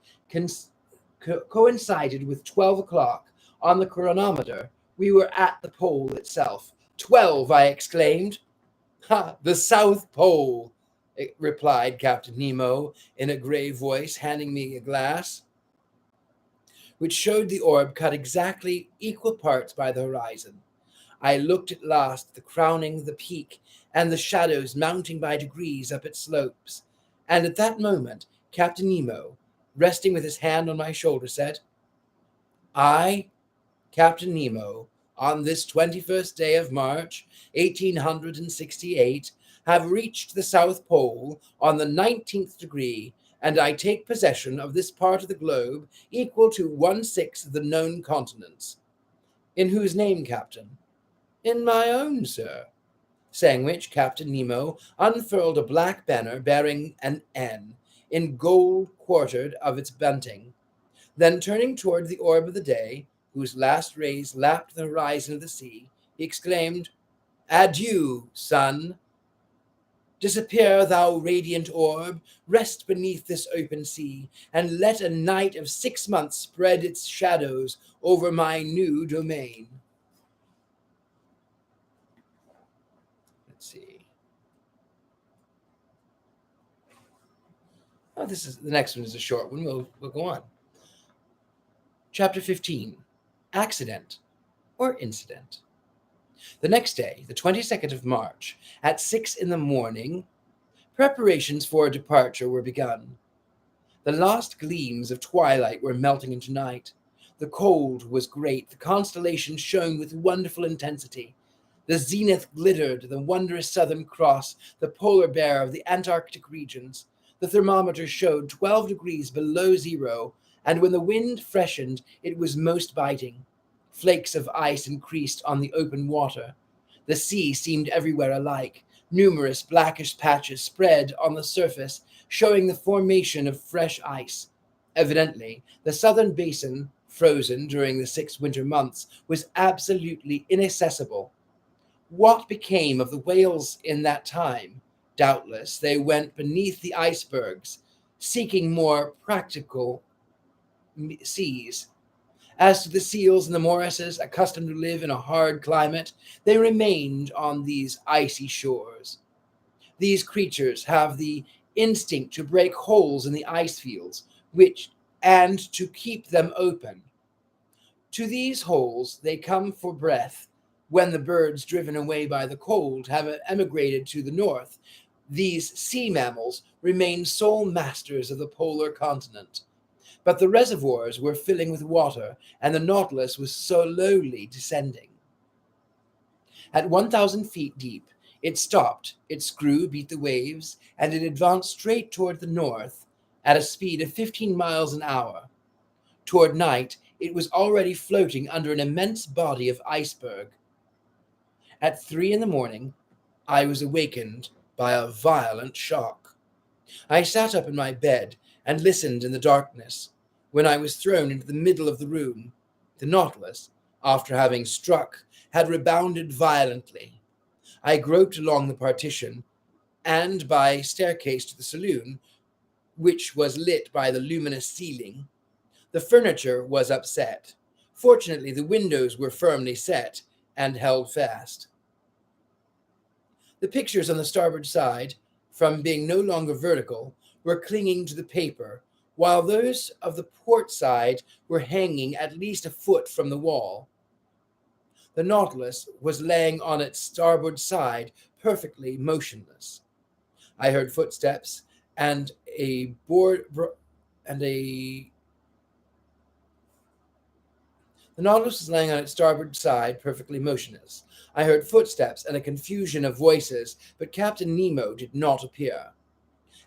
coincided with 12 o'clock on the chronometer, we were at the pole itself. 12, I exclaimed. "Ha, the South Pole," replied Captain Nemo in a grave voice, handing me a glass, which showed the orb cut exactly equal parts by the horizon. I looked at last, the crowning the peak, and the shadows mounting by degrees up its slopes, and at that moment Captain Nemo, resting with his hand on my shoulder, said, "I, Captain Nemo, on this 21st day of March, 1868, have reached the South Pole on the 19th degree, and I take possession of this part of the globe equal to 1/6 of the known continents." "In whose name, Captain?" "In my own, sir." Saying which, Captain Nemo unfurled a black banner bearing an N, in gold quartered of its bunting. Then turning toward the orb of the day, whose last rays lapped the horizon of the sea, he exclaimed, "Adieu, sun! Disappear, thou radiant orb, rest beneath this open sea, and let a night of 6 months spread its shadows over my new domain." Let's see. Oh, the next one is a short one. We'll go on. Chapter 15, Accident or Incident. The next day, the 22nd of March, at 6 in the morning, preparations for departure were begun. The last gleams of twilight were melting into night. The cold was great. The constellations shone with wonderful intensity. The zenith glittered, the wondrous Southern Cross, the polar bear of the Antarctic regions. The thermometer showed 12 degrees below zero, and when the wind freshened, it was most biting. Flakes of ice increased on the open water. The sea seemed everywhere alike. Numerous blackish patches spread on the surface, showing the formation of fresh ice. Evidently, the southern basin, frozen during the 6 winter months, was absolutely inaccessible. What became of the whales in that time? Doubtless they went beneath the icebergs, seeking more practical seas. As to the seals and the morrises, accustomed to live in a hard climate, they remained on these icy shores. These creatures have the instinct to break holes in the ice fields, which and to keep them open. To these holes they come for breath when the birds driven away by the cold have emigrated to the north. These sea mammals remain sole masters of the polar continent. But the reservoirs were filling with water, and the Nautilus was slowly descending. At 1,000 feet deep, it stopped, its screw beat the waves, and it advanced straight toward the north at a speed of 15 miles an hour. Toward night, it was already floating under an immense body of iceberg. At 3 in the morning, I was awakened by a violent shock. I sat up in my bed and listened in the darkness. When I was thrown into the middle of the room, the Nautilus, after having struck, had rebounded violently. I groped along the partition, and by staircase to the saloon, which was lit by the luminous ceiling. The furniture was upset. Fortunately, the windows were firmly set and held fast. The pictures on the starboard side, from being no longer vertical, were clinging to the paper, while those of the port side were hanging at least a foot from the wall. The Nautilus was laying on its starboard side, perfectly motionless. I heard footsteps and a board and a The Nautilus was laying on its starboard side, perfectly motionless. I heard footsteps and a confusion of voices, but Captain Nemo did not appear.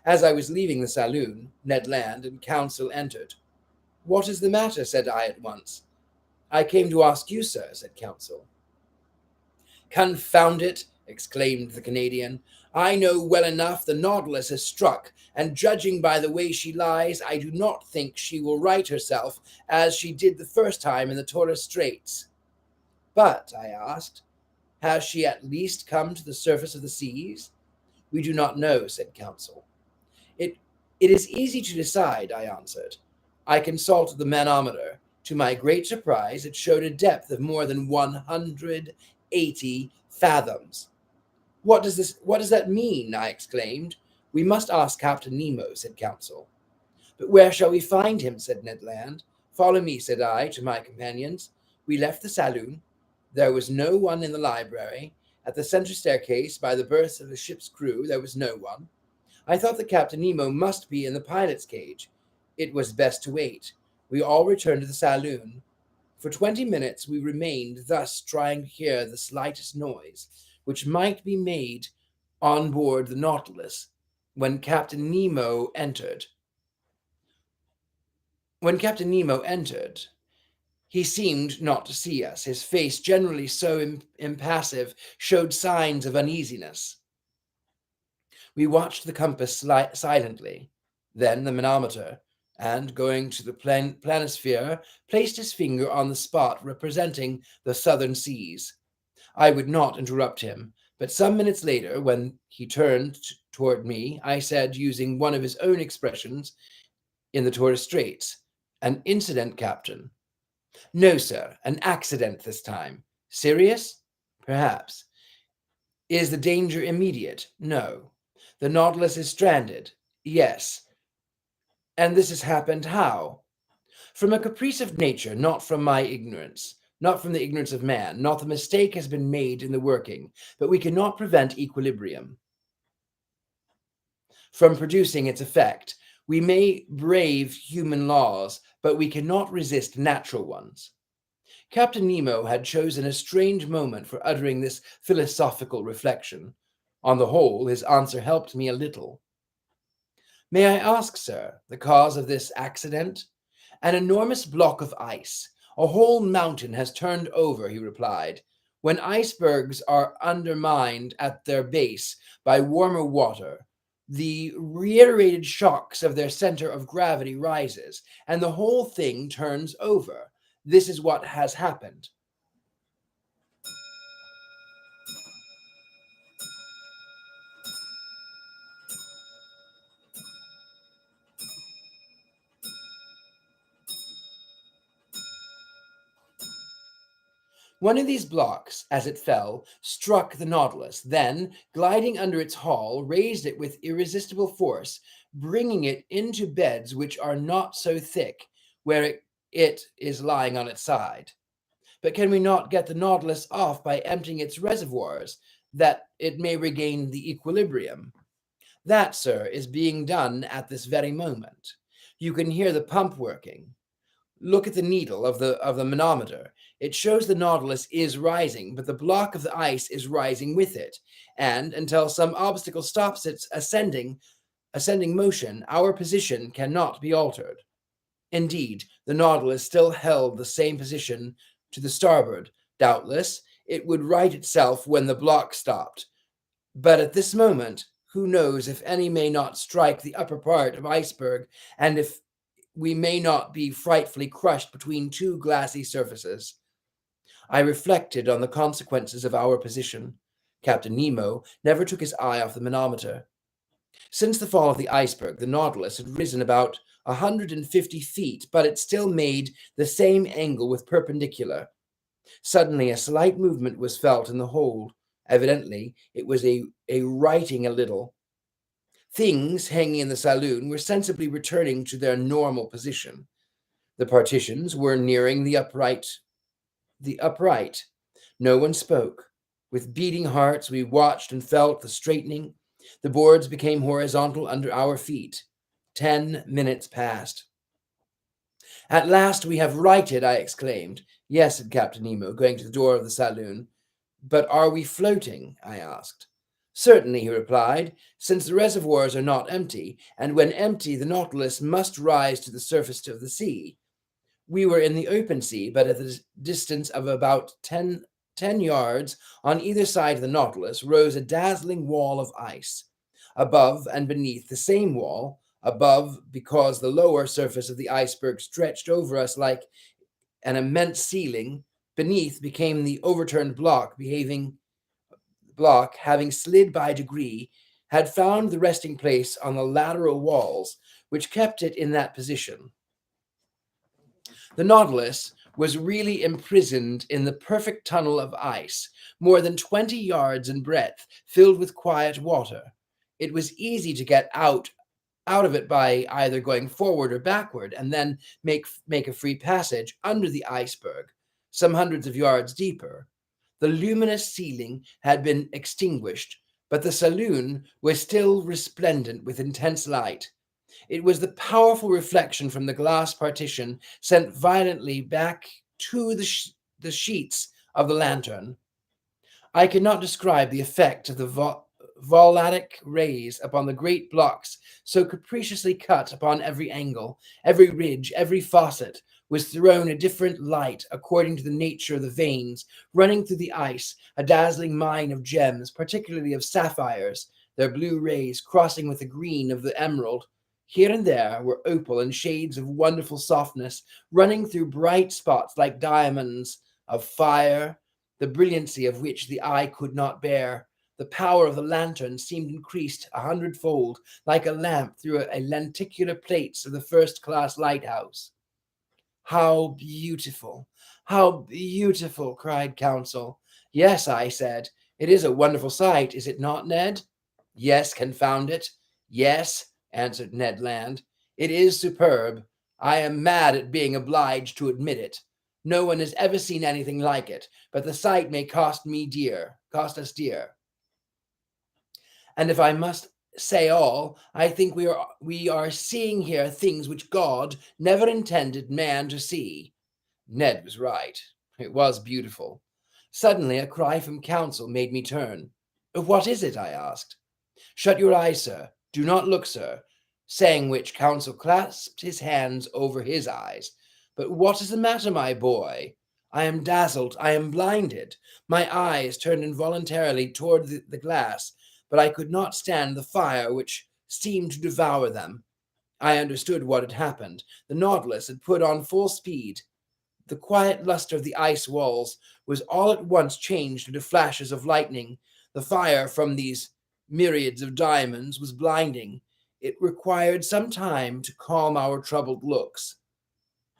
As I was leaving the saloon, Ned Land and Council entered. "What is the matter?" said I at once. "I came to ask you, sir," said Council. "Confound it!" exclaimed the Canadian. "I know well enough the Nautilus has struck, and judging by the way she lies, I do not think she will right herself as she did the first time in the Torres Straits." "But," I asked, "has she at least come to the surface of the seas?" "We do not know," said Council. It is easy to decide," I answered. I consulted the manometer. To my great surprise, it showed a depth of more than 180 fathoms. What does that mean?" I exclaimed. "We must ask Captain Nemo," said Council. "But where shall we find him?" said Ned Land. "Follow me," said I to my companions. We left the saloon. There was no one in the library. At the center staircase, by the berths of the ship's crew, there was no one. I thought that Captain Nemo must be in the pilot's cage. It was best to wait. We all returned to the saloon. For 20 minutes we remained thus, trying to hear the slightest noise, which might be made on board the Nautilus, when Captain Nemo entered. He seemed not to see us. His face, generally so impassive, showed signs of uneasiness. We watched the compass silently, then the manometer, and, going to the planisphere, placed his finger on the spot representing the southern seas. I would not interrupt him, but some minutes later, when he turned toward me, I said, using one of his own expressions, "In the Torres Straits. An incident, Captain?" "No, sir, an accident this time." "Serious?" "Perhaps." "Is the danger immediate?" "No." "The Nautilus is stranded?" "Yes." "And this has happened how?" "From a caprice of nature, not from my ignorance, not from the ignorance of man. Not the mistake has been made in the working, but we cannot prevent equilibrium from producing its effect. We may brave human laws, but we cannot resist natural ones. Captain Nemo had chosen a strange moment for uttering this philosophical reflection. On the whole, his answer helped me a little. "May I ask, sir, the cause of this accident?" "An enormous block of ice. A whole mountain has turned over," he replied. "When icebergs are undermined at their base by warmer water, the reiterated shocks of their center of gravity rises, and the whole thing turns over. This is what has happened." One of these blocks, as it fell, struck the Nautilus, then, gliding under its hull, raised it with irresistible force, bringing it into beds which are not so thick, where it is lying on its side. But can we not get the Nautilus off by emptying its reservoirs, that it may regain the equilibrium? That, sir, is being done at this very moment. You can hear the pump working. Look at the needle of the manometer. It shows the Nautilus is rising, but the block of the ice is rising with it, and until some obstacle stops its ascending motion, our position cannot be altered. Indeed, the Nautilus still held the same position to the starboard. Doubtless, it would right itself when the block stopped. But at this moment, who knows if any may not strike the upper part of Iceberg, and if we may not be frightfully crushed between two glassy surfaces. I reflected on the consequences of our position. Captain Nemo never took his eye off the manometer. Since the fall of the iceberg, the Nautilus had risen about 150 feet, but it still made the same angle with perpendicular. Suddenly, a slight movement was felt in the hold. Evidently, it was a righting a little. Things hanging in the saloon were sensibly returning to their normal position. The partitions were nearing the upright. No one spoke. With beating hearts, we watched and felt the straightening. The boards became horizontal under our feet. 10 minutes passed. "At last we have righted," I exclaimed. "Yes," said Captain Nemo, going to the door of the saloon. "But are we floating?" I asked. "Certainly," he replied, "since the reservoirs are not empty, and when empty the Nautilus must rise to the surface of the sea. We were in the open sea, but at the distance of about 10 yards on either side of the Nautilus rose a dazzling wall of ice. Above and beneath the same wall, above because the lower surface of the iceberg stretched over us like an immense ceiling, beneath became the overturned block, having slid by degree, had found the resting place on the lateral walls, which kept it in that position. The Nautilus was really imprisoned in the perfect tunnel of ice, more than 20 yards in breadth, filled with quiet water. It was easy to get out of it by either going forward or backward, and then make a free passage under the iceberg, some hundreds of yards deeper. The luminous ceiling had been extinguished, but the saloon was still resplendent with intense light. It was the powerful reflection from the glass partition sent violently back to the sheets of the lantern. I cannot describe the effect of the voladic rays upon the great blocks so capriciously cut upon every angle. Every ridge, every faucet was thrown a different light according to the nature of the veins running through the ice, a dazzling mine of gems, particularly of sapphires, their blue rays crossing with the green of the emerald. Here and there were opal and shades of wonderful softness running through bright spots like diamonds of fire, the brilliancy of which the eye could not bear. The power of the lantern seemed increased 100-fold, like a lamp through a lenticular plates of the first-class lighthouse. "How beautiful! How beautiful!" cried Counsel. "Yes," I said, "it is a wonderful sight, is it not, Ned?" "Yes, confound it! Yes," answered Ned Land. "It is superb. I am mad at being obliged to admit it. No one has ever seen anything like it, but the sight may cost us dear. And if I must say all, I think we are seeing here things which God never intended man to see. Ned was right. It was beautiful. Suddenly, a cry from council made me turn. What is it? I asked. Shut your eyes, sir. Do not look, sir. Saying which, council clasped his hands over his eyes. But what is the matter, my boy? I am dazzled. I am blinded. My eyes turned involuntarily toward the glass, but I could not stand the fire which seemed to devour them. I understood what had happened. The Nautilus had put on full speed. The quiet luster of the ice walls was all at once changed into flashes of lightning. The fire from these myriads of diamonds was blinding. It required some time to calm our troubled looks.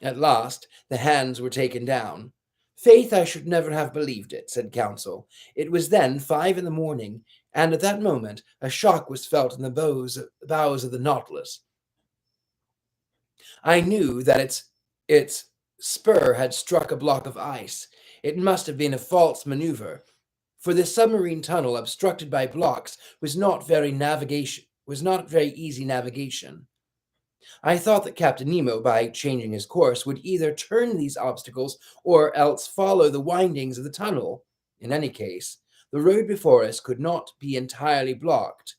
At last, the hands were taken down. Faith, I should never have believed it, said counsel. It was then 5 in the morning, and at that moment a shock was felt in the bows of the Nautilus. I knew that its spur had struck a block of ice. It must have been a false maneuver, for this submarine tunnel obstructed by blocks was not very easy navigation. I thought that Captain Nemo, by changing his course, would either turn these obstacles or else follow the windings of the tunnel. In any case, the road before us could not be entirely blocked.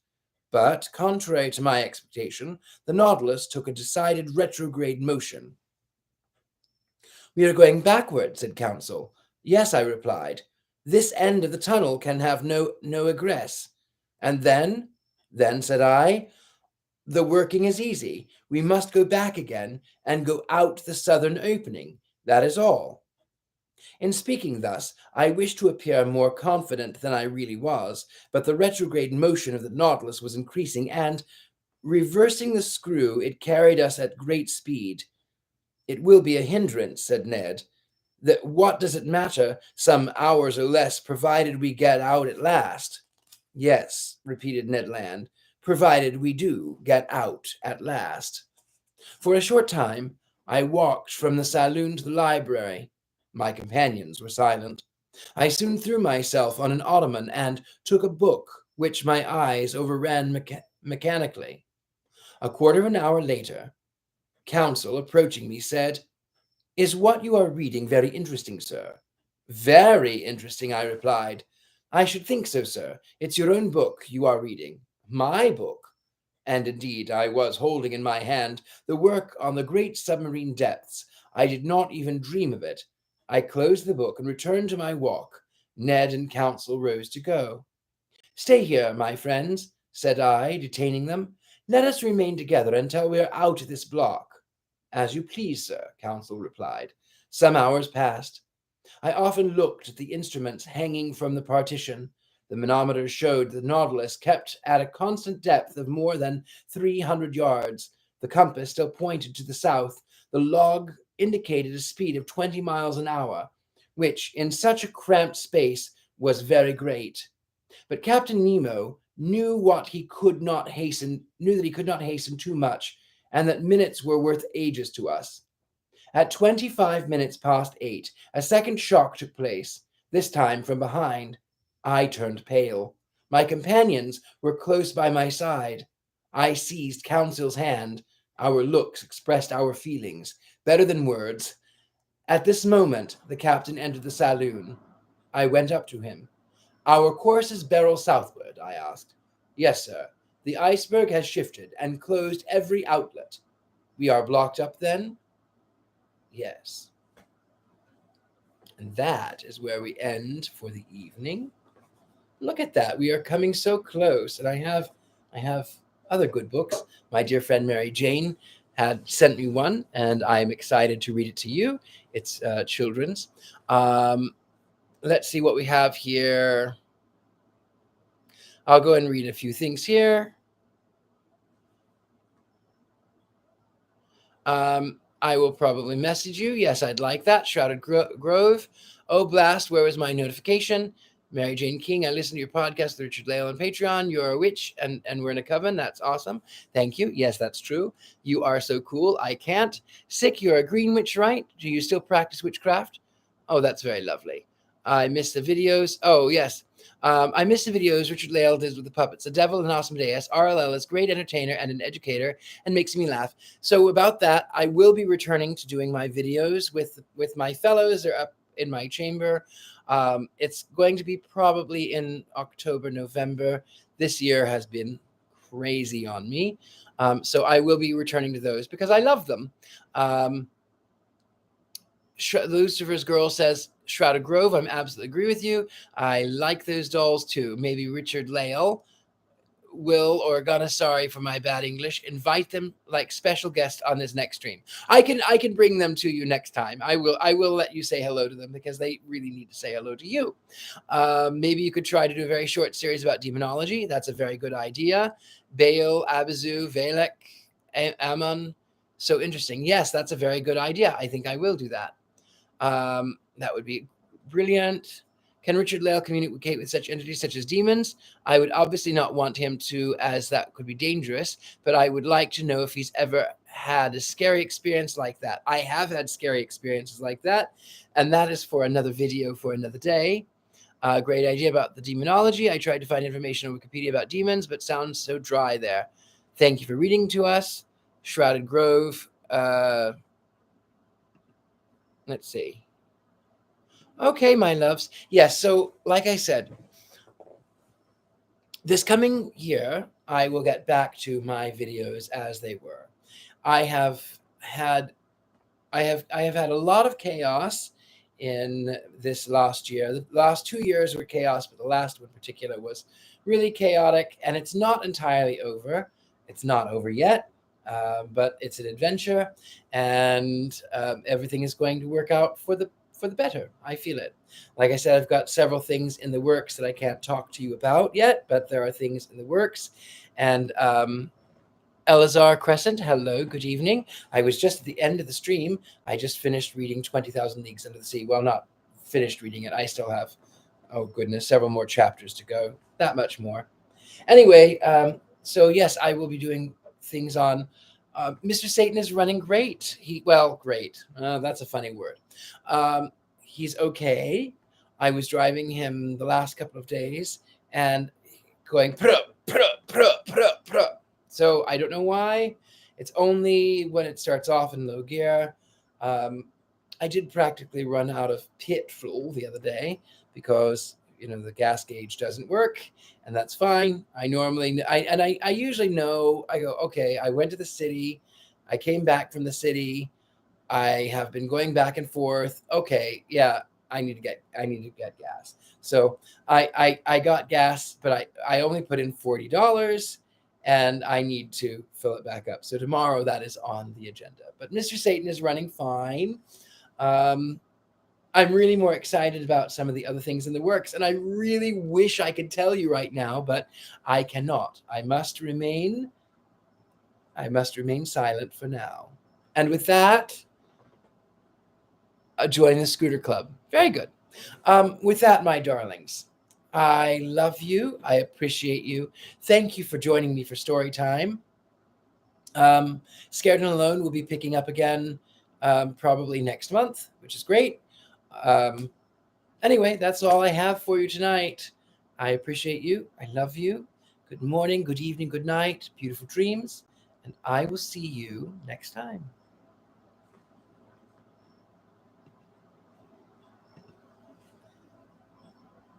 But, contrary to my expectation, the Nautilus took a decided retrograde motion. We are going backward, said counsel. Yes, I replied. This end of the tunnel can have no egress. And then? Then, said I, the working is easy. We must go back again and go out the southern opening. That is all. In speaking thus, I wished to appear more confident than I really was, but the retrograde motion of the Nautilus was increasing, and, reversing the screw, it carried us at great speed. It will be a hindrance, said Ned. What does it matter, some hours or less, provided we get out at last? Yes, repeated Ned Land, provided we do get out at last. For a short time, I walked from the saloon to the library. My companions were silent. I soon threw myself on an ottoman and took a book which my eyes overran mechanically. A quarter of an hour later, counsel, approaching me, said, Is what you are reading very interesting, sir? Very interesting, I replied. I should think so, sir. It's your own book you are reading. My book? And indeed, I was holding in my hand the work on the great submarine depths. I did not even dream of it. I closed the book and returned to my walk. Ned and counsel rose to go. Stay here, my friends, said I, detaining them. Let us remain together until we are out of this block. As you please, sir, counsel replied. Some hours passed. I often looked at the instruments hanging from the partition. The manometer showed the Nautilus kept at a constant depth of more than 300 yards. The compass still pointed to the south. The log indicated a speed of 20 miles an hour, which, in such a cramped space, was very great. But Captain Nemo knew that he could not hasten too much, and that minutes were worth ages to us. At 25 minutes past 8, a second shock took place, this time from behind. I turned pale. My companions were close by my side. I seized counsel's hand. Our looks expressed our feelings, better than words. At this moment, the captain entered the saloon. I went up to him. Our course is barrel southward, I asked. Yes, sir. The Iceberg has shifted and closed every outlet. We are blocked up, then? Yes. And that is where we end for the evening. Look at that. We are coming so close. And I have other good books. My dear friend Mary Jane had sent me one, and I'm excited to read it to you. It's children's. Let's see what we have here. I'll go and read a few things here. I will probably message you. Yes, I'd like that. Shrouded Grove. Oh, blast. Where was my notification? Mary Jane King. I listen to your podcast, Richard-Lael on Patreon. You're a witch and we're in a coven. That's awesome. Thank you. Yes, that's true. You are so cool. I can't. Sick, you're a green witch, right? Do you still practice witchcraft? Oh, that's very lovely. I miss the videos. Oh, yes. I miss the videos Richard-Lael does with the puppets. The devil and awesome day. RLL is a great entertainer and an educator and makes me laugh. So about that, I will be returning to doing my videos with my fellows. They're up in my chamber. It's going to be probably in October, November. This year has been crazy on me. So I will be returning to those because I love them. Lucifer's Girl says, Shrouded Grove, I'm absolutely agree with you. I like those dolls too. Maybe Richard-Lael will, or gonna, sorry for my bad English, invite them like special guest on this next stream. I can bring them to you next time. I will let you say hello to them because they really need to say hello to you. Maybe you could try to do a very short series about demonology. That's a very good idea. Baal, Abazu, Valek, Ammon. So interesting. Yes, that's a very good idea. I think I will do that. That would be brilliant. Can Richard-Lael communicate with such entities such as demons? I would obviously not want him to, as that could be dangerous, but I would like to know if he's ever had a scary experience like that. I have had scary experiences like that, and that is for another video for another day. Great idea about the demonology. I tried to find information on Wikipedia about demons, but sounds so dry there. Thank you for reading to us. Shrouded Grove. Let's see. Okay, my loves. Yes, so like I said, this coming year, I will get back to my videos as they were. I have had a lot of chaos in this last year. The last 2 years were chaos, but the last one in particular was really chaotic, and it's not entirely over. It's not over yet, but it's an adventure, and everything is going to work out for the better. I feel it. Like I said, I've got several things in the works that I can't talk to you about yet, but there are things in the works. And Elazar Crescent, hello, good evening. I was just at the end of the stream. I just finished reading 20,000 Leagues Under the Sea. Well, not finished reading it. I still have, oh goodness, several more chapters to go. That much more. Anyway, so yes, I will be doing things on Mr. Satan is running great. Great. That's a funny word. He's okay. I was driving him the last couple of days and going pruh, pruh, pruh, pruh, pruh. So I don't know why. It's only when it starts off in low gear. I did practically run out of petrol the other day because the gas gauge doesn't work, and that's fine. I usually know. I go, okay, I went to the city, I came back from the city, I have been going back and forth. Okay, yeah, I need to get gas. So I got gas, but I only put in $40, and I need to fill it back up. So tomorrow that is on the agenda. But Mr. Satan is running fine. I'm really more excited about some of the other things in the works, and I really wish I could tell you right now, but I cannot. I must remain silent for now. And with that, join the Scooter Club. Very good. With that, my darlings, I love you. I appreciate you. Thank you for joining me for story time. Scared and Alone will be picking up again probably next month, which is great. Anyway, that's all I have for you tonight. I appreciate you. I love you. Good morning, good evening, good night, beautiful dreams, and I will see you next time.